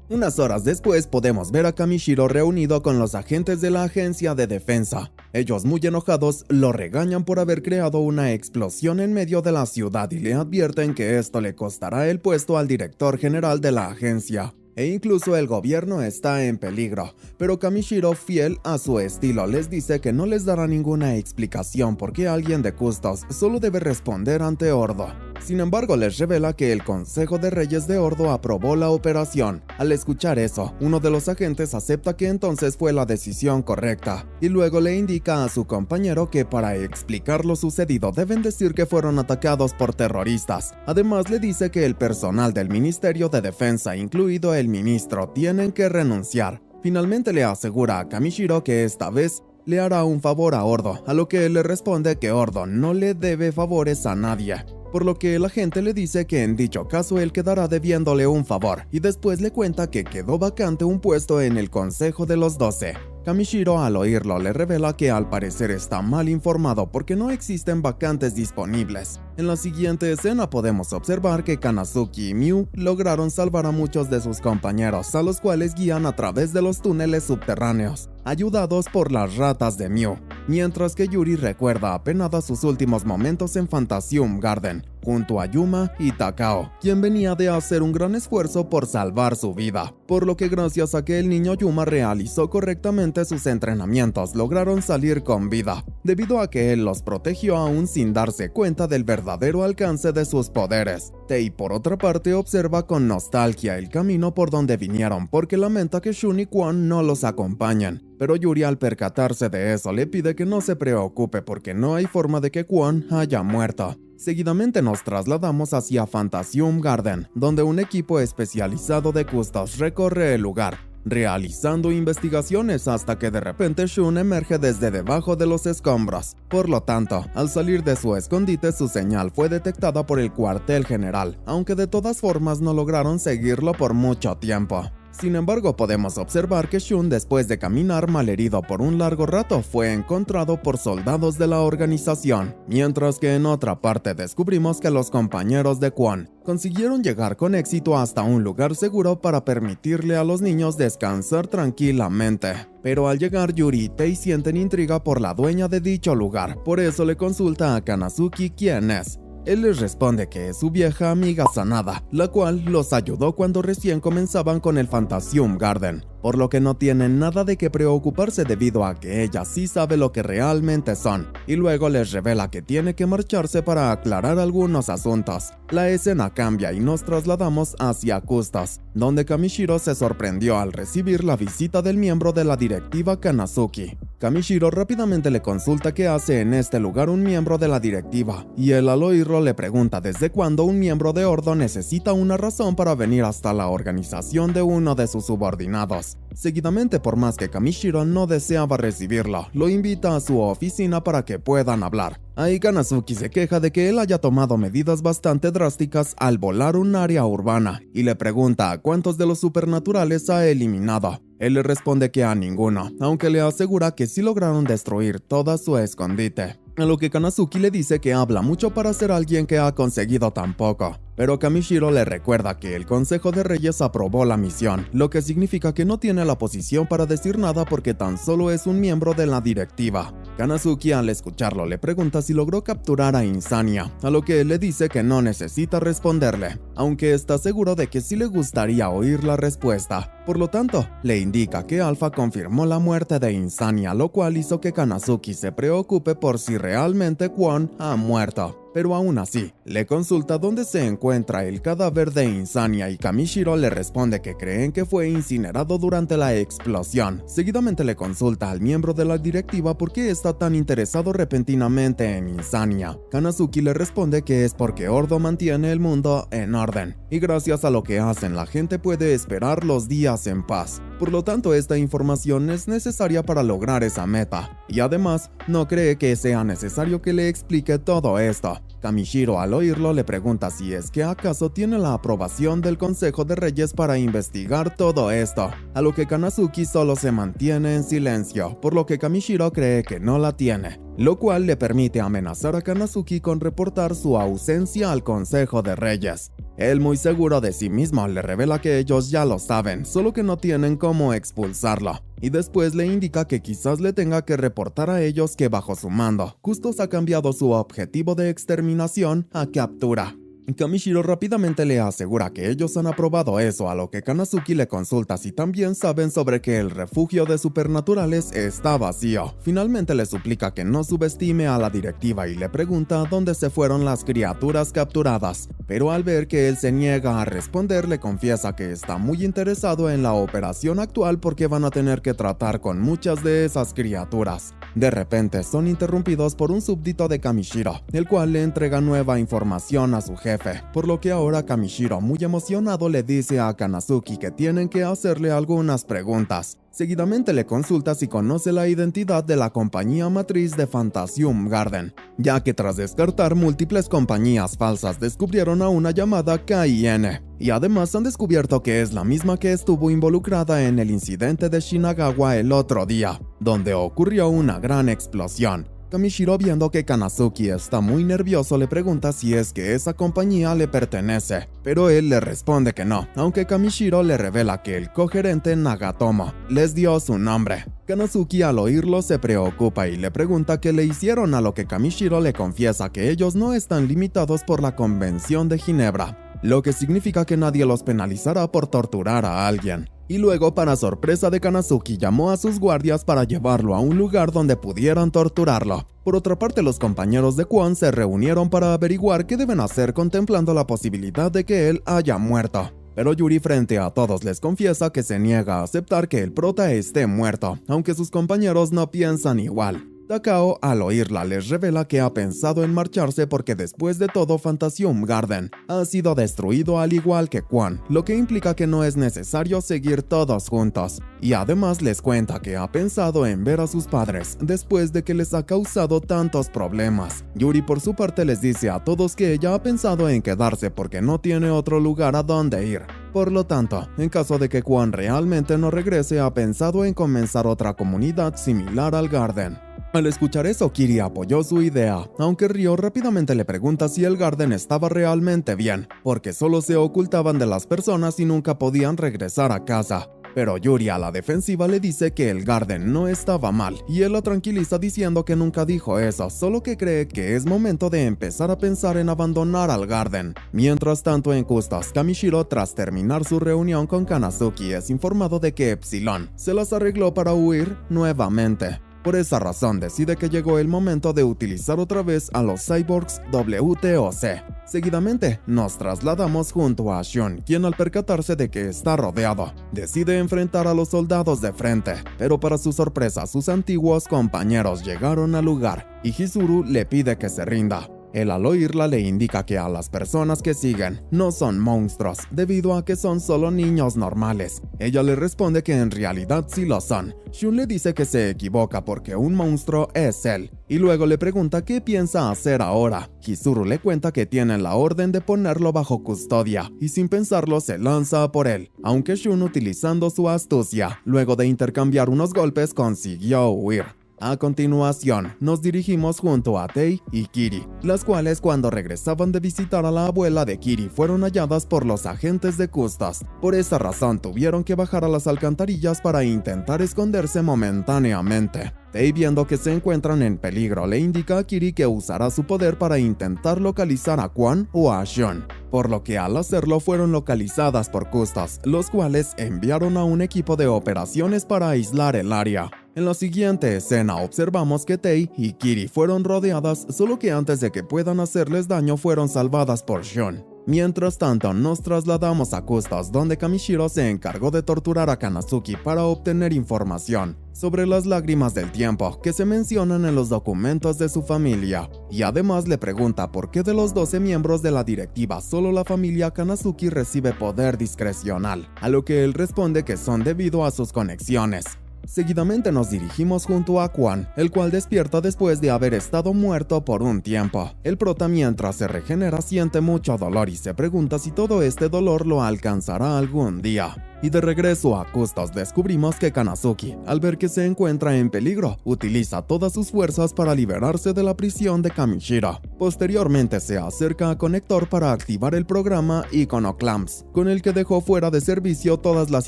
Unas horas después podemos ver a Kamishiro reunido con los agentes de la agencia de defensa. Ellos, muy enojados, lo regañan por haber creado una explosión en medio de la ciudad y le advierten que esto le costará el puesto al director general de la agencia. E incluso el gobierno está en peligro, pero Kamishiro, fiel a su estilo, les dice que no les dará ninguna explicación porque alguien de Custos solo debe responder ante Ordo. Sin embargo, les revela que el Consejo de Reyes de Ordo aprobó la operación. Al escuchar eso, uno de los agentes acepta que entonces fue la decisión correcta, y luego le indica a su compañero que para explicar lo sucedido deben decir que fueron atacados por terroristas. Además, le dice que el personal del Ministerio de Defensa, incluido el ministro, tienen que renunciar. Finalmente le asegura a Kamishiro que esta vez le hará un favor a Ordo, a lo que él le responde que Ordo no le debe favores a nadie, por lo que el agente le dice que en dicho caso él quedará debiéndole un favor, y después le cuenta que quedó vacante un puesto en el Consejo de los 12. Kamishiro, al oírlo, le revela que al parecer está mal informado porque no existen vacantes disponibles. En la siguiente escena podemos observar que Kanazuki y Miu lograron salvar a muchos de sus compañeros, a los cuales guían a través de los túneles subterráneos, ayudados por las ratas de Miu, mientras que Yuri recuerda apenada sus últimos momentos en Fantasium Garden, junto a Yuma y Takao, quien venía de hacer un gran esfuerzo por salvar su vida, por lo que gracias a que el niño Yuma realizó correctamente sus entrenamientos, lograron salir con vida, debido a que él los protegió aún sin darse cuenta del verdadero alcance de sus poderes. Tei, por otra parte, observa con nostalgia el camino por donde vinieron porque lamenta que Shun y Kwon no los acompañan, pero Yuri, al percatarse de eso, le pide que no se preocupe porque no hay forma de que Kwon haya muerto. Seguidamente nos trasladamos hacia Fantasium Garden, donde un equipo especializado de Custos recorre el lugar, realizando investigaciones hasta que de repente Shun emerge desde debajo de los escombros. Por lo tanto, al salir de su escondite, su señal fue detectada por el cuartel general, aunque de todas formas no lograron seguirlo por mucho tiempo. Sin embargo, podemos observar que Shun, después de caminar malherido por un largo rato, fue encontrado por soldados de la organización, mientras que en otra parte descubrimos que los compañeros de Kwon consiguieron llegar con éxito hasta un lugar seguro para permitirle a los niños descansar tranquilamente. Pero al llegar, Yuri y Tei sienten intriga por la dueña de dicho lugar, por eso le consulta a Kanazuki quién es. Él les responde que es su vieja amiga Sanada, la cual los ayudó cuando recién comenzaban con el Fantasium Garden. por lo que no tienen nada de qué preocuparse debido a que ella sí sabe lo que realmente son, y luego les revela que tiene que marcharse para aclarar algunos asuntos. La escena cambia y nos trasladamos hacia Custos, donde Kamishiro se sorprendió al recibir la visita del miembro de la directiva Kanazuki. Kamishiro rápidamente le consulta qué hace en este lugar un miembro de la directiva, y él al oírlo le pregunta desde cuándo un miembro de Ordo necesita una razón para venir hasta la organización de uno de sus subordinados. Seguidamente, por más que Kamishiro no deseaba recibirlo, lo invita a su oficina para que puedan hablar. Ahí Kanazuki se queja de que él haya tomado medidas bastante drásticas al volar un área urbana, y le pregunta a cuántos de los supernaturales ha eliminado. Él le responde que a ninguno, aunque le asegura que sí lograron destruir toda su escondite. A lo que Kanazuki le dice que habla mucho para ser alguien que ha conseguido tan poco. Pero Kamishiro le recuerda que el Consejo de Reyes aprobó la misión, lo que significa que no tiene la posición para decir nada porque tan solo es un miembro de la directiva. Kanazuki al escucharlo le pregunta si logró capturar a Insania, a lo que él le dice que no necesita responderle, aunque está seguro de que sí le gustaría oír la respuesta. Por lo tanto, le indica que Alpha confirmó la muerte de Insania, lo cual hizo que Kanazuki se preocupe por si realmente Kwon ha muerto. Pero aún así, le consulta dónde se encuentra el cadáver de Insania y Kamishiro le responde que creen que fue incinerado durante la explosión. Seguidamente le consulta al miembro de la directiva por qué está tan interesado repentinamente en Insania. Kanazuki le responde que es porque Ordo mantiene el mundo en orden, y gracias a lo que hacen la gente puede esperar los días en paz. Por lo tanto, esta información es necesaria para lograr esa meta, y además, no cree que sea necesario que le explique todo esto. Kamishiro al oírlo le pregunta si es que acaso tiene la aprobación del Consejo de Reyes para investigar todo esto, a lo que Kanazuki solo se mantiene en silencio, por lo que Kamishiro cree que no la tiene, lo cual le permite amenazar a Kanazuki con reportar su ausencia al Consejo de Reyes. Él, muy seguro de sí mismo, le revela que ellos ya lo saben, solo que no tienen cómo expulsarlo, y después le indica que quizás le tenga que reportar a ellos que bajo su mando, Custos ha cambiado su objetivo de exterminación a captura. Kamishiro rápidamente le asegura que ellos han aprobado eso, a lo que Kanazuki le consulta si también saben sobre que el refugio de supernaturales está vacío. Finalmente le suplica que no subestime a la directiva y le pregunta dónde se fueron las criaturas capturadas, pero al ver que él se niega a responder le confiesa que está muy interesado en la operación actual porque van a tener que tratar con muchas de esas criaturas. De repente son interrumpidos por un súbdito de Kamishiro, el cual le entrega nueva información a su jefe, por lo que ahora Kamishiro, muy emocionado, le dice a Kanazuki que tienen que hacerle algunas preguntas. Seguidamente le consulta si conoce la identidad de la compañía matriz de Fantasium Garden, ya que tras descartar múltiples compañías falsas descubrieron a una llamada KIN, y además han descubierto que es la misma que estuvo involucrada en el incidente de Shinagawa el otro día, donde ocurrió una gran explosión. Kamishiro, viendo que Kanazuki está muy nervioso, le pregunta si es que esa compañía le pertenece, pero él le responde que no, aunque Kamishiro le revela que el cogerente Nagatomo les dio su nombre. Kanazuki al oírlo se preocupa y le pregunta qué le hicieron, a lo que Kamishiro le confiesa que ellos no están limitados por la Convención de Ginebra, lo que significa que nadie los penalizará por torturar a alguien. Y luego, para sorpresa de Kanazuki, llamó a sus guardias para llevarlo a un lugar donde pudieran torturarlo. Por otra parte, los compañeros de Kwon se reunieron para averiguar qué deben hacer contemplando la posibilidad de que él haya muerto. Pero Yuri frente a todos les confiesa que se niega a aceptar que el prota esté muerto, aunque sus compañeros no piensan igual. Takao, al oírla, les revela que ha pensado en marcharse porque después de todo Fantasium Garden ha sido destruido al igual que Kwon, lo que implica que no es necesario seguir todos juntos. Y además les cuenta que ha pensado en ver a sus padres después de que les ha causado tantos problemas. Yuri por su parte les dice a todos que ella ha pensado en quedarse porque no tiene otro lugar a donde ir. Por lo tanto, en caso de que Kwon realmente no regrese, ha pensado en comenzar otra comunidad similar al Garden. Al escuchar eso, Kiri apoyó su idea, aunque Ryo rápidamente le pregunta si el Garden estaba realmente bien, porque solo se ocultaban de las personas y nunca podían regresar a casa. pero Yuri a la defensiva le dice que el Garden no estaba mal y él la tranquiliza diciendo que nunca dijo eso, solo que cree que es momento de empezar a pensar en abandonar al Garden. Mientras tanto en Custos, Kamishiro, tras terminar su reunión con Kanazuki, es informado de que Epsilon se las arregló para huir nuevamente. Por esa razón decide que llegó el momento de utilizar otra vez a los cyborgs WTOC. Seguidamente nos trasladamos junto a Shun, quien al percatarse de que está rodeado, decide enfrentar a los soldados de frente, pero para su sorpresa sus antiguos compañeros llegaron al lugar y Chizuru le pide que se rinda. Él al oírla le indica que a las personas que siguen no son monstruos, debido a que son solo niños normales. Ella le responde que en realidad sí lo son. Shun le dice que se equivoca porque un monstruo es él, y luego le pregunta qué piensa hacer ahora. Chizuru le cuenta que tienen la orden de ponerlo bajo custodia, y sin pensarlo se lanza por él, aunque Shun, utilizando su astucia, luego de intercambiar unos golpes, consiguió huir. A continuación, nos dirigimos junto a Tei y Kiri, las cuales cuando regresaban de visitar a la abuela de Kiri fueron halladas por los agentes de Custos. Por esa razón tuvieron que bajar a las alcantarillas para intentar esconderse momentáneamente. Tei, viendo que se encuentran en peligro, le indica a Kiri que usará su poder para intentar localizar a Kwon o a Shun, por lo que al hacerlo fueron localizadas por Custos, los cuales enviaron a un equipo de operaciones para aislar el área. En la siguiente escena observamos que Tei y Kiri fueron rodeadas, solo que antes de que puedan hacerles daño fueron salvadas por Shun. Mientras tanto, nos trasladamos a Custos, donde Kamishiro se encargó de torturar a Kanazuki para obtener información sobre las lágrimas del tiempo que se mencionan en los documentos de su familia, y además le pregunta por qué de los 12 miembros de la directiva solo la familia Kanazuki recibe poder discrecional, a lo que él responde que son debido a sus conexiones. Seguidamente nos dirigimos junto a Kwon, el cual despierta después de haber estado muerto por un tiempo. El prota, mientras se regenera, siente mucho dolor y se pregunta si todo este dolor lo alcanzará algún día. Y de regreso a Custos descubrimos que Kanazuki, al ver que se encuentra en peligro, utiliza todas sus fuerzas para liberarse de la prisión de Kamishiro. Posteriormente se acerca a Conector para activar el programa Iconoclamps, con el que dejó fuera de servicio todas las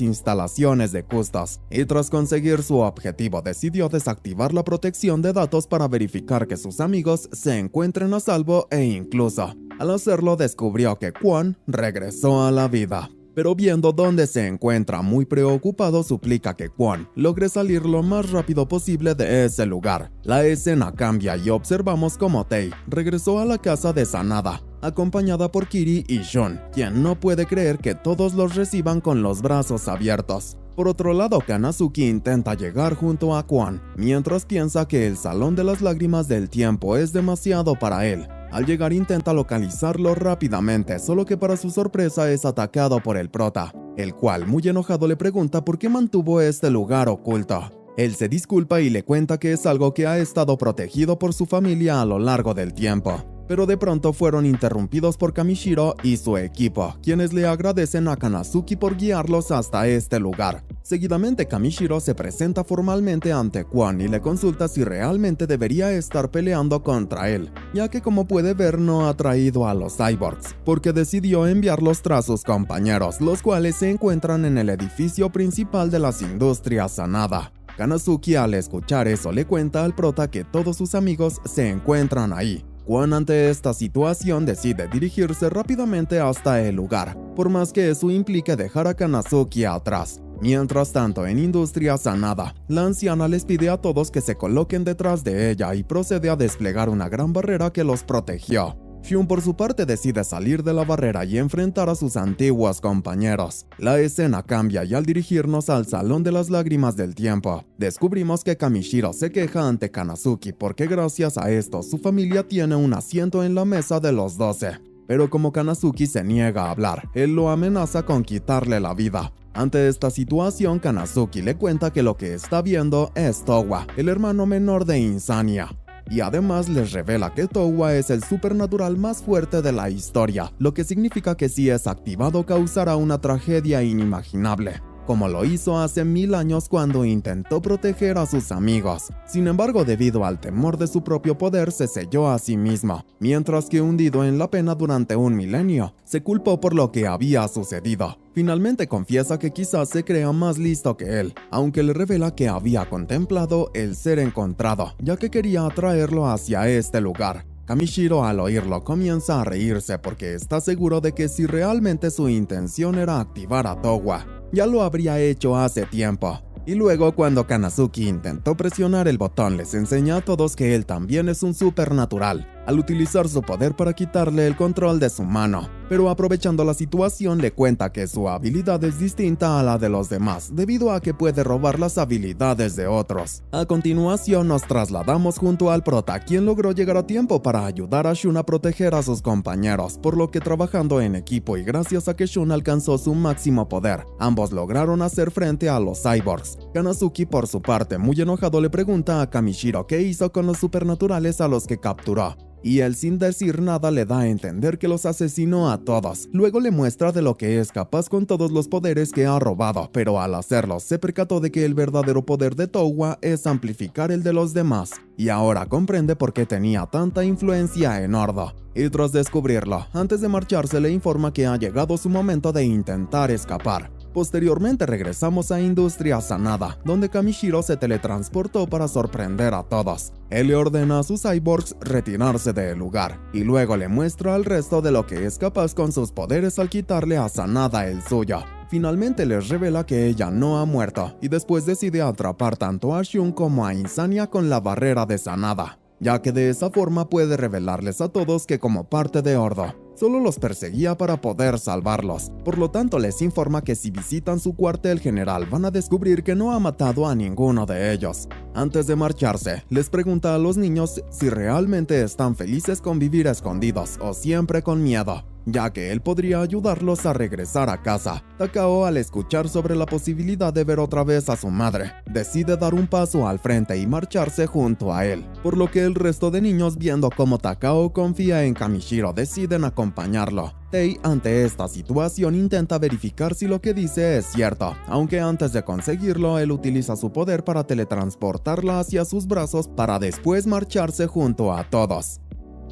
instalaciones de Custos, y tras conseguir su objetivo decidió desactivar la protección de datos para verificar que sus amigos se encuentren a salvo e incluso, al hacerlo, descubrió que Kwon regresó a la vida. Pero viendo dónde se encuentra muy preocupado, suplica que Kwon logre salir lo más rápido posible de ese lugar. La escena cambia y observamos cómo Tei regresó a la casa de Sanada, acompañada por Kiri y Shun, quien no puede creer que todos los reciban con los brazos abiertos. Por otro lado, Kanazuki intenta llegar junto a Kwon, mientras piensa que el Salón de las Lágrimas del Tiempo es demasiado para él. Al llegar intenta localizarlo rápidamente, solo que para su sorpresa es atacado por el prota, el cual muy enojado le pregunta por qué mantuvo este lugar oculto. Él se disculpa y le cuenta que es algo que ha estado protegido por su familia a lo largo del tiempo. Pero de pronto fueron interrumpidos por Kamishiro y su equipo, quienes le agradecen a Kanazuki por guiarlos hasta este lugar. Seguidamente Kamishiro se presenta formalmente ante Kwon y le consulta si realmente debería estar peleando contra él, ya que como puede ver no ha traído a los cyborgs, porque decidió enviarlos tras sus compañeros, los cuales se encuentran en el edificio principal de las industrias Sanada. Kanazuki, al escuchar eso, le cuenta al prota que todos sus amigos se encuentran ahí. Kwon, ante esta situación, decide dirigirse rápidamente hasta el lugar, por más que eso implique dejar a Kanazuki atrás. Mientras tanto, en Industria Sanada, la anciana les pide a todos que se coloquen detrás de ella y procede a desplegar una gran barrera que los protegió. Shun, por su parte, decide salir de la barrera y enfrentar a sus antiguos compañeros. La escena cambia y al dirigirnos al Salón de las Lágrimas del Tiempo, descubrimos que Kamishiro se queja ante Kanazuki porque gracias a esto su familia tiene un asiento en la mesa de los 12. Pero como Kanazuki se niega a hablar, él lo amenaza con quitarle la vida. Ante esta situación, Kanazuki le cuenta que lo que está viendo es Towa, el hermano menor de Insania. Y además les revela que Towa es el supernatural más fuerte de la historia, lo que significa que si es activado causará una tragedia inimaginable. como lo hizo hace 1000 años cuando intentó proteger a sus amigos. Sin embargo, debido al temor de su propio poder, se selló a sí mismo, mientras que hundido en la pena durante un milenio, se culpó por lo que había sucedido. Finalmente confiesa que quizás se crea más listo que él, aunque le revela que había contemplado el ser encontrado, ya que quería atraerlo hacia este lugar. Kamishiro, al oírlo, comienza a reírse porque está seguro de que si realmente su intención era activar a Towa, ya lo habría hecho hace tiempo. Y luego, cuando Kanazuki intentó presionar el botón, les enseña a todos que él también es un supernatural, al utilizar su poder para quitarle el control de su mano. Pero aprovechando la situación, le cuenta que su habilidad es distinta a la de los demás, debido a que puede robar las habilidades de otros. A continuación, nos trasladamos junto al prota, quien logró llegar a tiempo para ayudar a Shun a proteger a sus compañeros, por lo que trabajando en equipo y gracias a que Shun alcanzó su máximo poder, ambos lograron hacer frente a los cyborgs. Kanazuki, por su parte, muy enojado, le pregunta a Kamishiro qué hizo con los supernaturales a los que capturó, y él, sin decir nada, le da a entender que los asesinó a todos. Luego le muestra de lo que es capaz con todos los poderes que ha robado, pero al hacerlo se percató de que el verdadero poder de Towa es amplificar el de los demás, y ahora comprende por qué tenía tanta influencia en Ordo. Y tras descubrirlo, antes de marcharse le informa que ha llegado su momento de intentar escapar. Posteriormente regresamos a Industria Sanada, donde Kamishiro se teletransportó para sorprender a todos. Él le ordena a sus cyborgs retirarse del lugar, y luego le muestra al resto de lo que es capaz con sus poderes al quitarle a Sanada el suyo. Finalmente les revela que ella no ha muerto, y después decide atrapar tanto a Shun como a Insania con la barrera de Sanada, ya que de esa forma puede revelarles a todos que como parte de Ordo, solo los perseguía para poder salvarlos. Por lo tanto, les informa que si visitan su cuartel general van a descubrir que no ha matado a ninguno de ellos. Antes de marcharse, les pregunta a los niños si realmente están felices con vivir escondidos o siempre con miedo, ya que él podría ayudarlos a regresar a casa. Takao, al escuchar sobre la posibilidad de ver otra vez a su madre, decide dar un paso al frente y marcharse junto a él, por lo que el resto de niños, viendo cómo Takao confía en Kamishiro, deciden acompañarlo. Tei, ante esta situación, intenta verificar si lo que dice es cierto, aunque antes de conseguirlo, él utiliza su poder para teletransportarla hacia sus brazos para después marcharse junto a todos.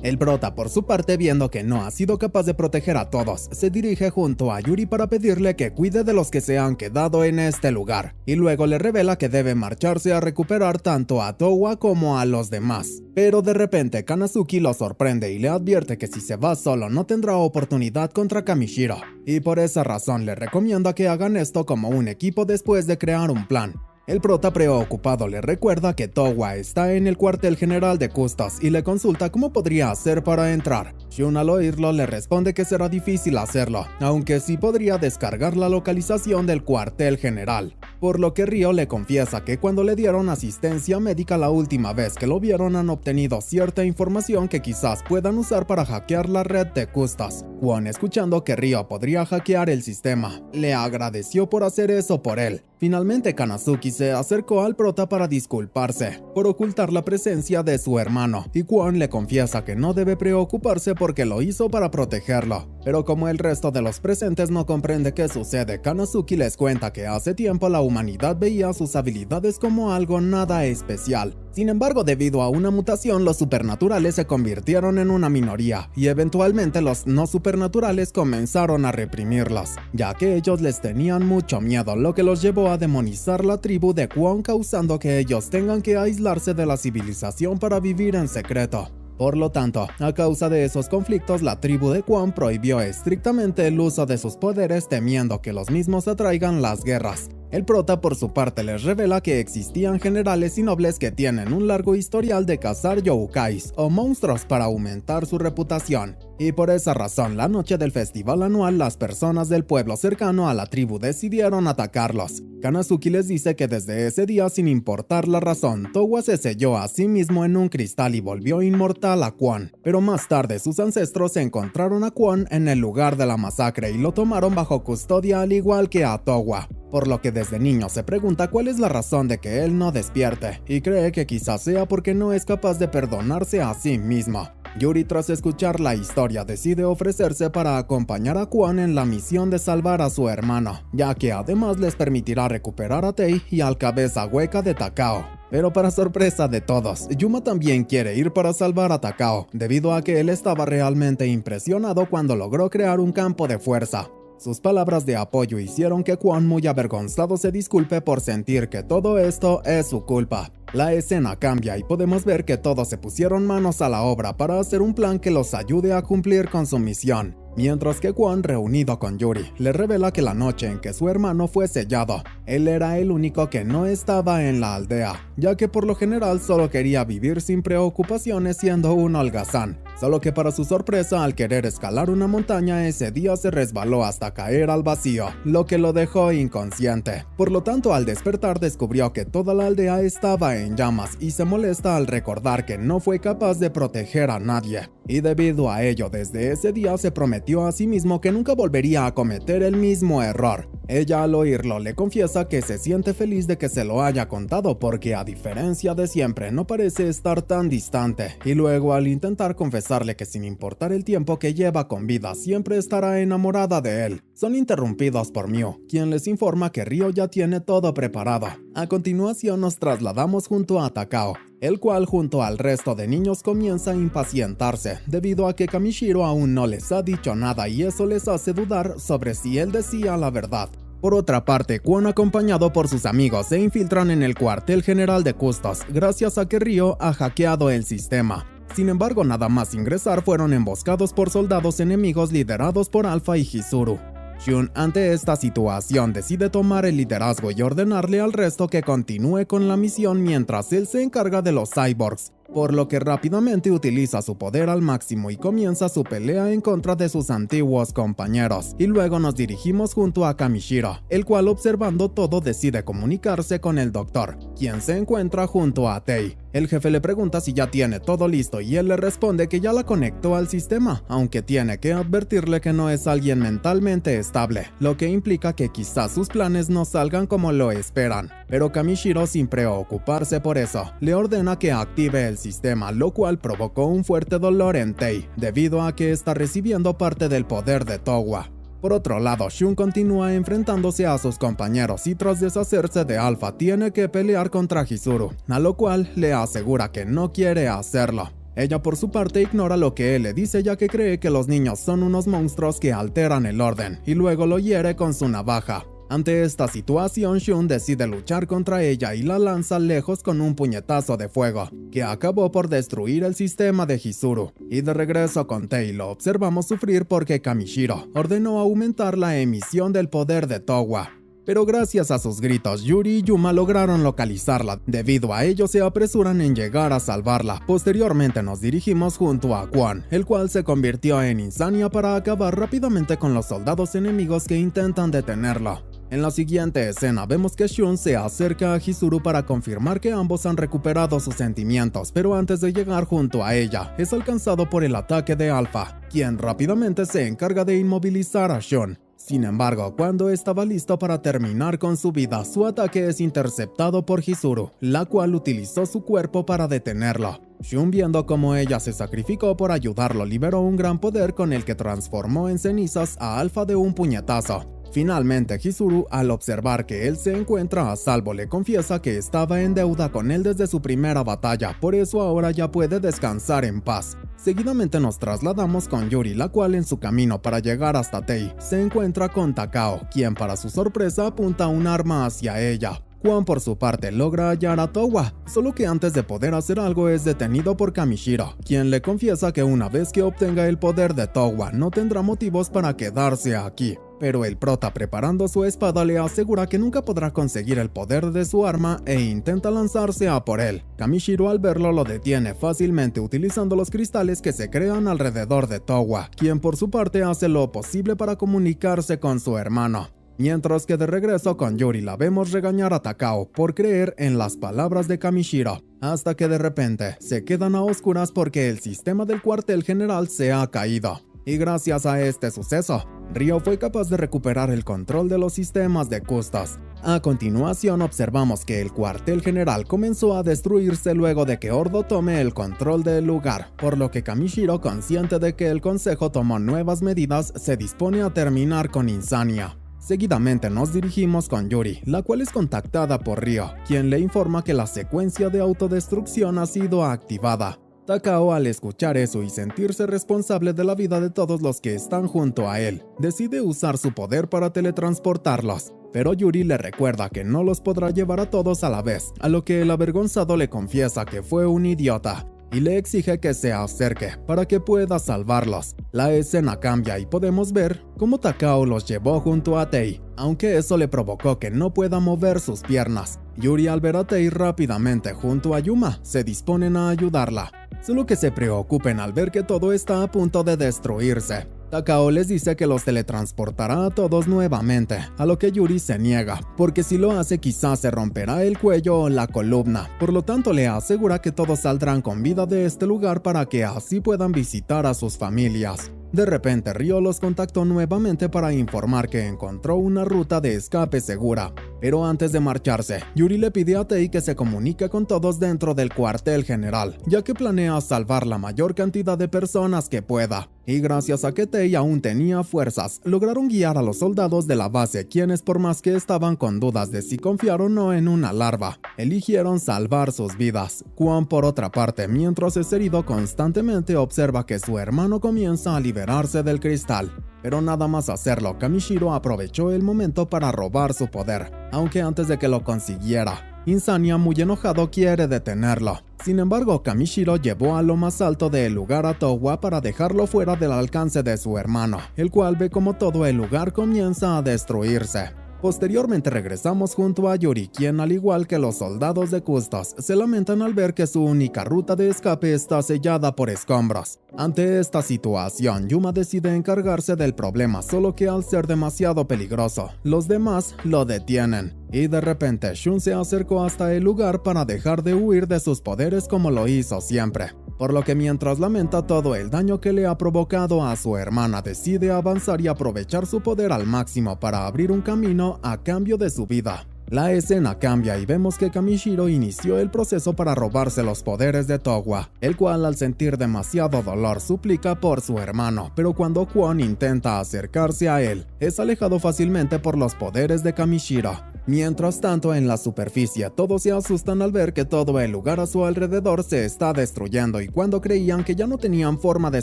El prota, por su parte, viendo que no ha sido capaz de proteger a todos, se dirige junto a Yuri para pedirle que cuide de los que se han quedado en este lugar, y luego le revela que debe marcharse a recuperar tanto a Towa como a los demás. Pero de repente Kanazuki lo sorprende y le advierte que si se va solo no tendrá oportunidad contra Kamishiro, y por esa razón le recomienda que hagan esto como un equipo después de crear un plan. El prota, preocupado, le recuerda que Towa está en el cuartel general de Custos y le consulta cómo podría hacer para entrar. Shun, al oírlo, le responde que será difícil hacerlo, aunque sí podría descargar la localización del cuartel general. Por lo que Ryo le confiesa que cuando le dieron asistencia médica la última vez que lo vieron han obtenido cierta información que quizás puedan usar para hackear la red de Custos. Kwon, escuchando que Ryo podría hackear el sistema, le agradeció por hacer eso por él. Finalmente Kanazuki se acercó al prota para disculparse por ocultar la presencia de su hermano, y Kwon le confiesa que no debe preocuparse porque lo hizo para protegerlo. Pero como el resto de los presentes no comprende qué sucede, Kanazuki les cuenta que hace tiempo la humanidad veía sus habilidades como algo nada especial. Sin embargo, debido a una mutación, los supernaturales se convirtieron en una minoría, y eventualmente los no supernaturales comenzaron a reprimirlos, ya que ellos les tenían mucho miedo, lo que los llevó a demonizar la tribu de Kwon, causando que ellos tengan que aislarse de la civilización para vivir en secreto. Por lo tanto, a causa de esos conflictos, la tribu de Kwon prohibió estrictamente el uso de sus poderes, temiendo que los mismos atraigan las guerras. El prota, por su parte, les revela que existían generales y nobles que tienen un largo historial de cazar youkais o monstruos para aumentar su reputación, y por esa razón, la noche del festival anual, las personas del pueblo cercano a la tribu decidieron atacarlos. Kanazuki les dice que desde ese día, sin importar la razón, Towa se selló a sí mismo en un cristal y volvió inmortal a Kwon, pero más tarde sus ancestros encontraron a Kwon en el lugar de la masacre y lo tomaron bajo custodia al igual que a Towa. Por lo que desde niño se pregunta cuál es la razón de que él no despierte, y cree que quizás sea porque no es capaz de perdonarse a sí mismo. Yuri, tras escuchar la historia, decide ofrecerse para acompañar a Kwon en la misión de salvar a su hermano, ya que además les permitirá recuperar a Tae y al cabeza hueca de Takao. Pero para sorpresa de todos, Yuma también quiere ir para salvar a Takao, debido a que él estaba realmente impresionado cuando logró crear un campo de fuerza. Sus palabras de apoyo hicieron que Kwon, muy avergonzado, se disculpe por sentir que todo esto es su culpa. La escena cambia y podemos ver que todos se pusieron manos a la obra para hacer un plan que los ayude a cumplir con su misión. Mientras que Kwon, reunido con Yuri, le revela que la noche en que su hermano fue sellado, él era el único que no estaba en la aldea, ya que por lo general solo quería vivir sin preocupaciones siendo un holgazán. Solo que para su sorpresa, al querer escalar una montaña, ese día se resbaló hasta caer al vacío, lo que lo dejó inconsciente. Por lo tanto, al despertar descubrió que toda la aldea estaba en llamas y se molesta al recordar que no fue capaz de proteger a nadie. Y debido a ello, desde ese día se prometió a sí mismo que nunca volvería a cometer el mismo error. Ella, al oírlo, le confiesa que se siente feliz de que se lo haya contado porque, a diferencia de siempre, no parece estar tan distante. Y luego, al intentar confesarle que sin importar el tiempo que lleva con vida, siempre estará enamorada de él, son interrumpidos por Miu, quien les informa que Ryo ya tiene todo preparado. A continuación nos trasladamos junto a Takao, el cual junto al resto de niños comienza a impacientarse debido a que Kamishiro aún no les ha dicho nada y eso les hace dudar sobre si él decía la verdad. Por otra parte, Kwon, acompañado por sus amigos, se infiltran en el cuartel general de Custos gracias a que Ryo ha hackeado el sistema. Sin embargo, nada más ingresar fueron emboscados por soldados enemigos liderados por Alpha y Chizuru. Shun, ante esta situación, decide tomar el liderazgo y ordenarle al resto que continúe con la misión mientras él se encarga de los cyborgs, por lo que rápidamente utiliza su poder al máximo y comienza su pelea en contra de sus antiguos compañeros. Y luego nos dirigimos junto a Kamishiro, el cual, observando todo, decide comunicarse con el doctor, quien se encuentra junto a Tae. El jefe le pregunta si ya tiene todo listo y él le responde que ya la conectó al sistema, aunque tiene que advertirle que no es alguien mentalmente estable, lo que implica que quizás sus planes no salgan como lo esperan. Pero Kamishiro, sin preocuparse por eso, le ordena que active el sistema, lo cual provocó un fuerte dolor en Tae, debido a que está recibiendo parte del poder de Towa. Por otro lado, Shun continúa enfrentándose a sus compañeros y tras deshacerse de Alpha tiene que pelear contra Chizuru, a lo cual le asegura que no quiere hacerlo. Ella por su parte ignora lo que él le dice ya que cree que los niños son unos monstruos que alteran el orden y luego lo hiere con su navaja. Ante esta situación, Shun decide luchar contra ella y la lanza lejos con un puñetazo de fuego, que acabó por destruir el sistema de Chizuru. Y de regreso con Tae lo observamos sufrir porque Kamishiro ordenó aumentar la emisión del poder de Towa. Pero gracias a sus gritos, Yuri y Yuma lograron localizarla. Debido a ello se apresuran en llegar a salvarla. Posteriormente nos dirigimos junto a Kwon, el cual se convirtió en Insania para acabar rápidamente con los soldados enemigos que intentan detenerlo. En la siguiente escena vemos que Shun se acerca a Chizuru para confirmar que ambos han recuperado sus sentimientos, pero antes de llegar junto a ella, es alcanzado por el ataque de Alpha, quien rápidamente se encarga de inmovilizar a Shun. Sin embargo, cuando estaba listo para terminar con su vida, su ataque es interceptado por Chizuru, la cual utilizó su cuerpo para detenerlo. Shun, viendo cómo ella se sacrificó por ayudarlo, liberó un gran poder con el que transformó en cenizas a Alpha de un puñetazo. Finalmente, Chizuru, al observar que él se encuentra a salvo, le confiesa que estaba en deuda con él desde su primera batalla, por eso ahora ya puede descansar en paz. Seguidamente nos trasladamos con Yuri, la cual en su camino para llegar hasta Tae, se encuentra con Takao, quien para su sorpresa apunta un arma hacia ella. Kwon por su parte logra hallar a Towa, solo que antes de poder hacer algo es detenido por Kamishiro, quien le confiesa que una vez que obtenga el poder de Towa no tendrá motivos para quedarse aquí. Pero el prota, preparando su espada, le asegura que nunca podrá conseguir el poder de su arma e intenta lanzarse a por él. Kamishiro, al verlo, lo detiene fácilmente utilizando los cristales que se crean alrededor de Towa, quien por su parte hace lo posible para comunicarse con su hermano. Mientras que de regreso con Yuri la vemos regañar a Takao por creer en las palabras de Kamishiro, hasta que de repente se quedan a oscuras porque el sistema del cuartel general se ha caído. Y gracias a este suceso, Ryo fue capaz de recuperar el control de los sistemas de Custos. A continuación observamos que el cuartel general comenzó a destruirse luego de que Ordo tome el control del lugar, por lo que Kamishiro, consciente de que el consejo tomó nuevas medidas, se dispone a terminar con Insania. Seguidamente nos dirigimos con Yuri, la cual es contactada por Ryo, quien le informa que la secuencia de autodestrucción ha sido activada. Takao, al escuchar eso y sentirse responsable de la vida de todos los que están junto a él, decide usar su poder para teletransportarlos. Pero Yuri le recuerda que no los podrá llevar a todos a la vez, a lo que el avergonzado le confiesa que fue un idiota y le exige que se acerque para que pueda salvarlos. La escena cambia y podemos ver cómo Takao los llevó junto a Tei, aunque eso le provocó que no pueda mover sus piernas. Yuri, al ver a Tei rápidamente junto a Yuma, se disponen a ayudarla, solo que se preocupen al ver que todo está a punto de destruirse. Takao les dice que los teletransportará a todos nuevamente, a lo que Yuri se niega, porque si lo hace quizás se romperá el cuello o la columna, por lo tanto le asegura que todos saldrán con vida de este lugar para que así puedan visitar a sus familias. De repente Ryo los contactó nuevamente para informar que encontró una ruta de escape segura, pero antes de marcharse, Yuri le pide a Tei que se comunique con todos dentro del cuartel general, ya que planea salvar la mayor cantidad de personas que pueda. Y gracias a que Tei aún tenía fuerzas, lograron guiar a los soldados de la base, quienes, por más que estaban con dudas de si confiar o no en una larva, eligieron salvar sus vidas. Kwon, por otra parte, mientras es herido constantemente, observa que su hermano comienza a liberarse del cristal. Pero nada más hacerlo, Kamishiro aprovechó el momento para robar su poder, aunque antes de que lo consiguiera, Insania, muy enojado, quiere detenerlo. Sin embargo, Kamishiro llevó a lo más alto del lugar a Towa para dejarlo fuera del alcance de su hermano, el cual ve como todo el lugar comienza a destruirse. Posteriormente regresamos junto a Yuri, quien, al igual que los soldados de Custos, se lamentan al ver que su única ruta de escape está sellada por escombros. Ante esta situación, Yuma decide encargarse del problema, solo que al ser demasiado peligroso, los demás lo detienen. Y de repente Shun se acercó hasta el lugar para dejar de huir de sus poderes como lo hizo siempre. Por lo que mientras lamenta todo el daño que le ha provocado a su hermana, decide avanzar y aprovechar su poder al máximo para abrir un camino a cambio de su vida. La escena cambia y vemos que Kamishiro inició el proceso para robarse los poderes de Towa, el cual, al sentir demasiado dolor, suplica por su hermano, pero cuando Kwon intenta acercarse a él, es alejado fácilmente por los poderes de Kamishiro. Mientras tanto, en la superficie, todos se asustan al ver que todo el lugar a su alrededor se está destruyendo, y cuando creían que ya no tenían forma de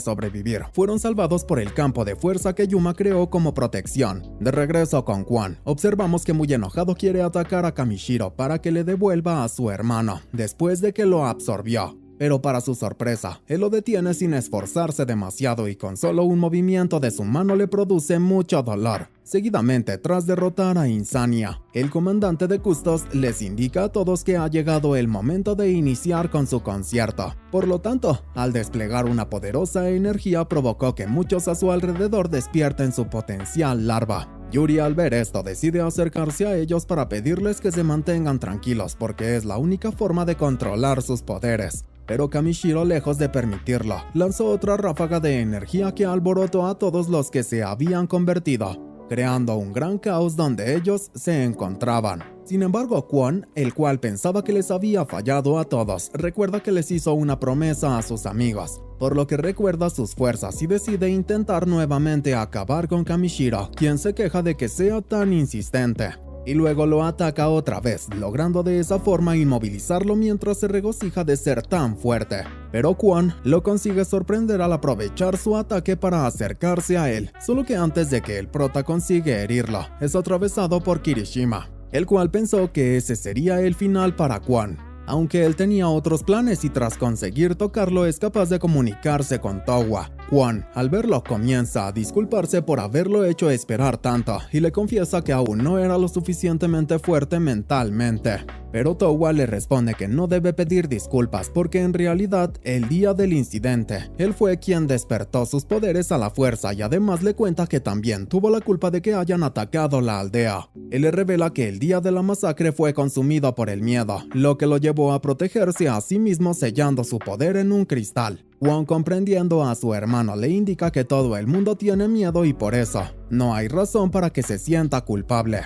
sobrevivir, fueron salvados por el campo de fuerza que Yuma creó como protección. De regreso con Kwon, observamos que, muy enojado, quiere atacar a Kamishiro para que le devuelva a su hermano, después de que lo absorbió. Pero para su sorpresa, él lo detiene sin esforzarse demasiado y con solo un movimiento de su mano le produce mucho dolor. Seguidamente, tras derrotar a Insania, el comandante de Custos les indica a todos que ha llegado el momento de iniciar con su concierto. Por lo tanto, al desplegar una poderosa energía, provocó que muchos a su alrededor despierten su potencial larva. Yuri, al ver esto, decide acercarse a ellos para pedirles que se mantengan tranquilos, porque es la única forma de controlar sus poderes. Pero Kamishiro, lejos de permitirlo, lanzó otra ráfaga de energía que alborotó a todos los que se habían convertido, creando un gran caos donde ellos se encontraban. Sin embargo, Kwon, el cual pensaba que les había fallado a todos, recuerda que les hizo una promesa a sus amigos, por lo que recuerda sus fuerzas y decide intentar nuevamente acabar con Kamishiro, quien se queja de que sea tan insistente. Y luego lo ataca otra vez, logrando de esa forma inmovilizarlo mientras se regocija de ser tan fuerte. Pero Kwon lo consigue sorprender al aprovechar su ataque para acercarse a él, solo que antes de que el prota consigue herirlo, es atravesado por Kirishima, el cual pensó que ese sería el final para Kwon. Aunque él tenía otros planes y tras conseguir tocarlo es capaz de comunicarse con Towa. Kwon, al verlo, comienza a disculparse por haberlo hecho esperar tanto y le confiesa que aún no era lo suficientemente fuerte mentalmente. Pero Towa le responde que no debe pedir disculpas porque en realidad, el día del incidente, él fue quien despertó sus poderes a la fuerza y además le cuenta que también tuvo la culpa de que hayan atacado la aldea. Él le revela que el día de la masacre fue consumido por el miedo, lo que lo llevó a protegerse a sí mismo sellando su poder en un cristal. Kwon, comprendiendo a su hermano, le indica que todo el mundo tiene miedo y por eso no hay razón para que se sienta culpable.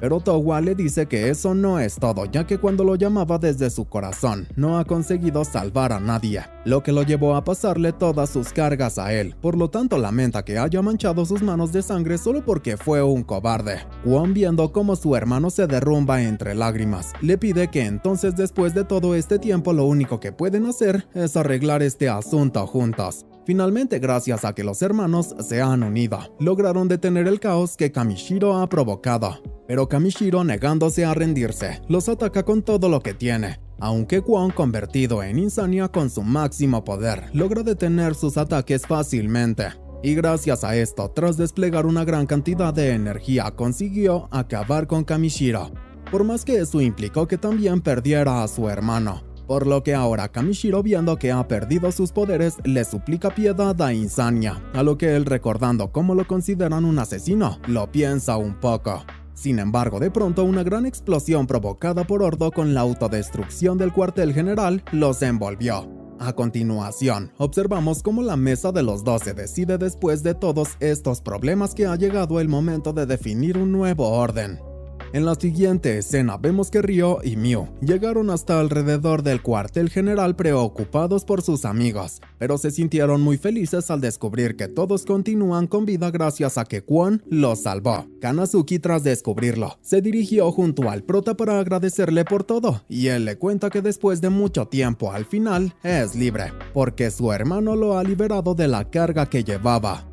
Pero To-hwa le dice que eso no es todo, ya que cuando lo llamaba desde su corazón, no ha conseguido salvar a nadie, lo que lo llevó a pasarle todas sus cargas a él. Por lo tanto, lamenta que haya manchado sus manos de sangre solo porque fue un cobarde. Kwon, viendo cómo su hermano se derrumba entre lágrimas, le pide que entonces, después de todo este tiempo, lo único que pueden hacer es arreglar este asunto juntos. Finalmente, gracias a que los hermanos se han unido, lograron detener el caos que Kamishiro ha provocado. Pero Kamishiro, negándose a rendirse, los ataca con todo lo que tiene. Aunque Kwon, convertido en Insania con su máximo poder, logra detener sus ataques fácilmente. Y gracias a esto, tras desplegar una gran cantidad de energía, consiguió acabar con Kamishiro. Por más que eso implicó que también perdiera a su hermano. Por lo que ahora Kamishiro, viendo que ha perdido sus poderes, le suplica piedad a Insania, a lo que él, recordando cómo lo consideran un asesino, lo piensa un poco. Sin embargo, de pronto una gran explosión provocada por Ordo con la autodestrucción del cuartel general los envolvió. A continuación, observamos cómo la mesa de los 12 decide, después de todos estos problemas, que ha llegado el momento de definir un nuevo orden. En la siguiente escena vemos que Ryo y Miu llegaron hasta alrededor del cuartel general preocupados por sus amigos, pero se sintieron muy felices al descubrir que todos continúan con vida gracias a que Kwon los salvó. Kanazuki, tras descubrirlo, se dirigió junto al prota para agradecerle por todo, y él le cuenta que después de mucho tiempo al final es libre, porque su hermano lo ha liberado de la carga que llevaba.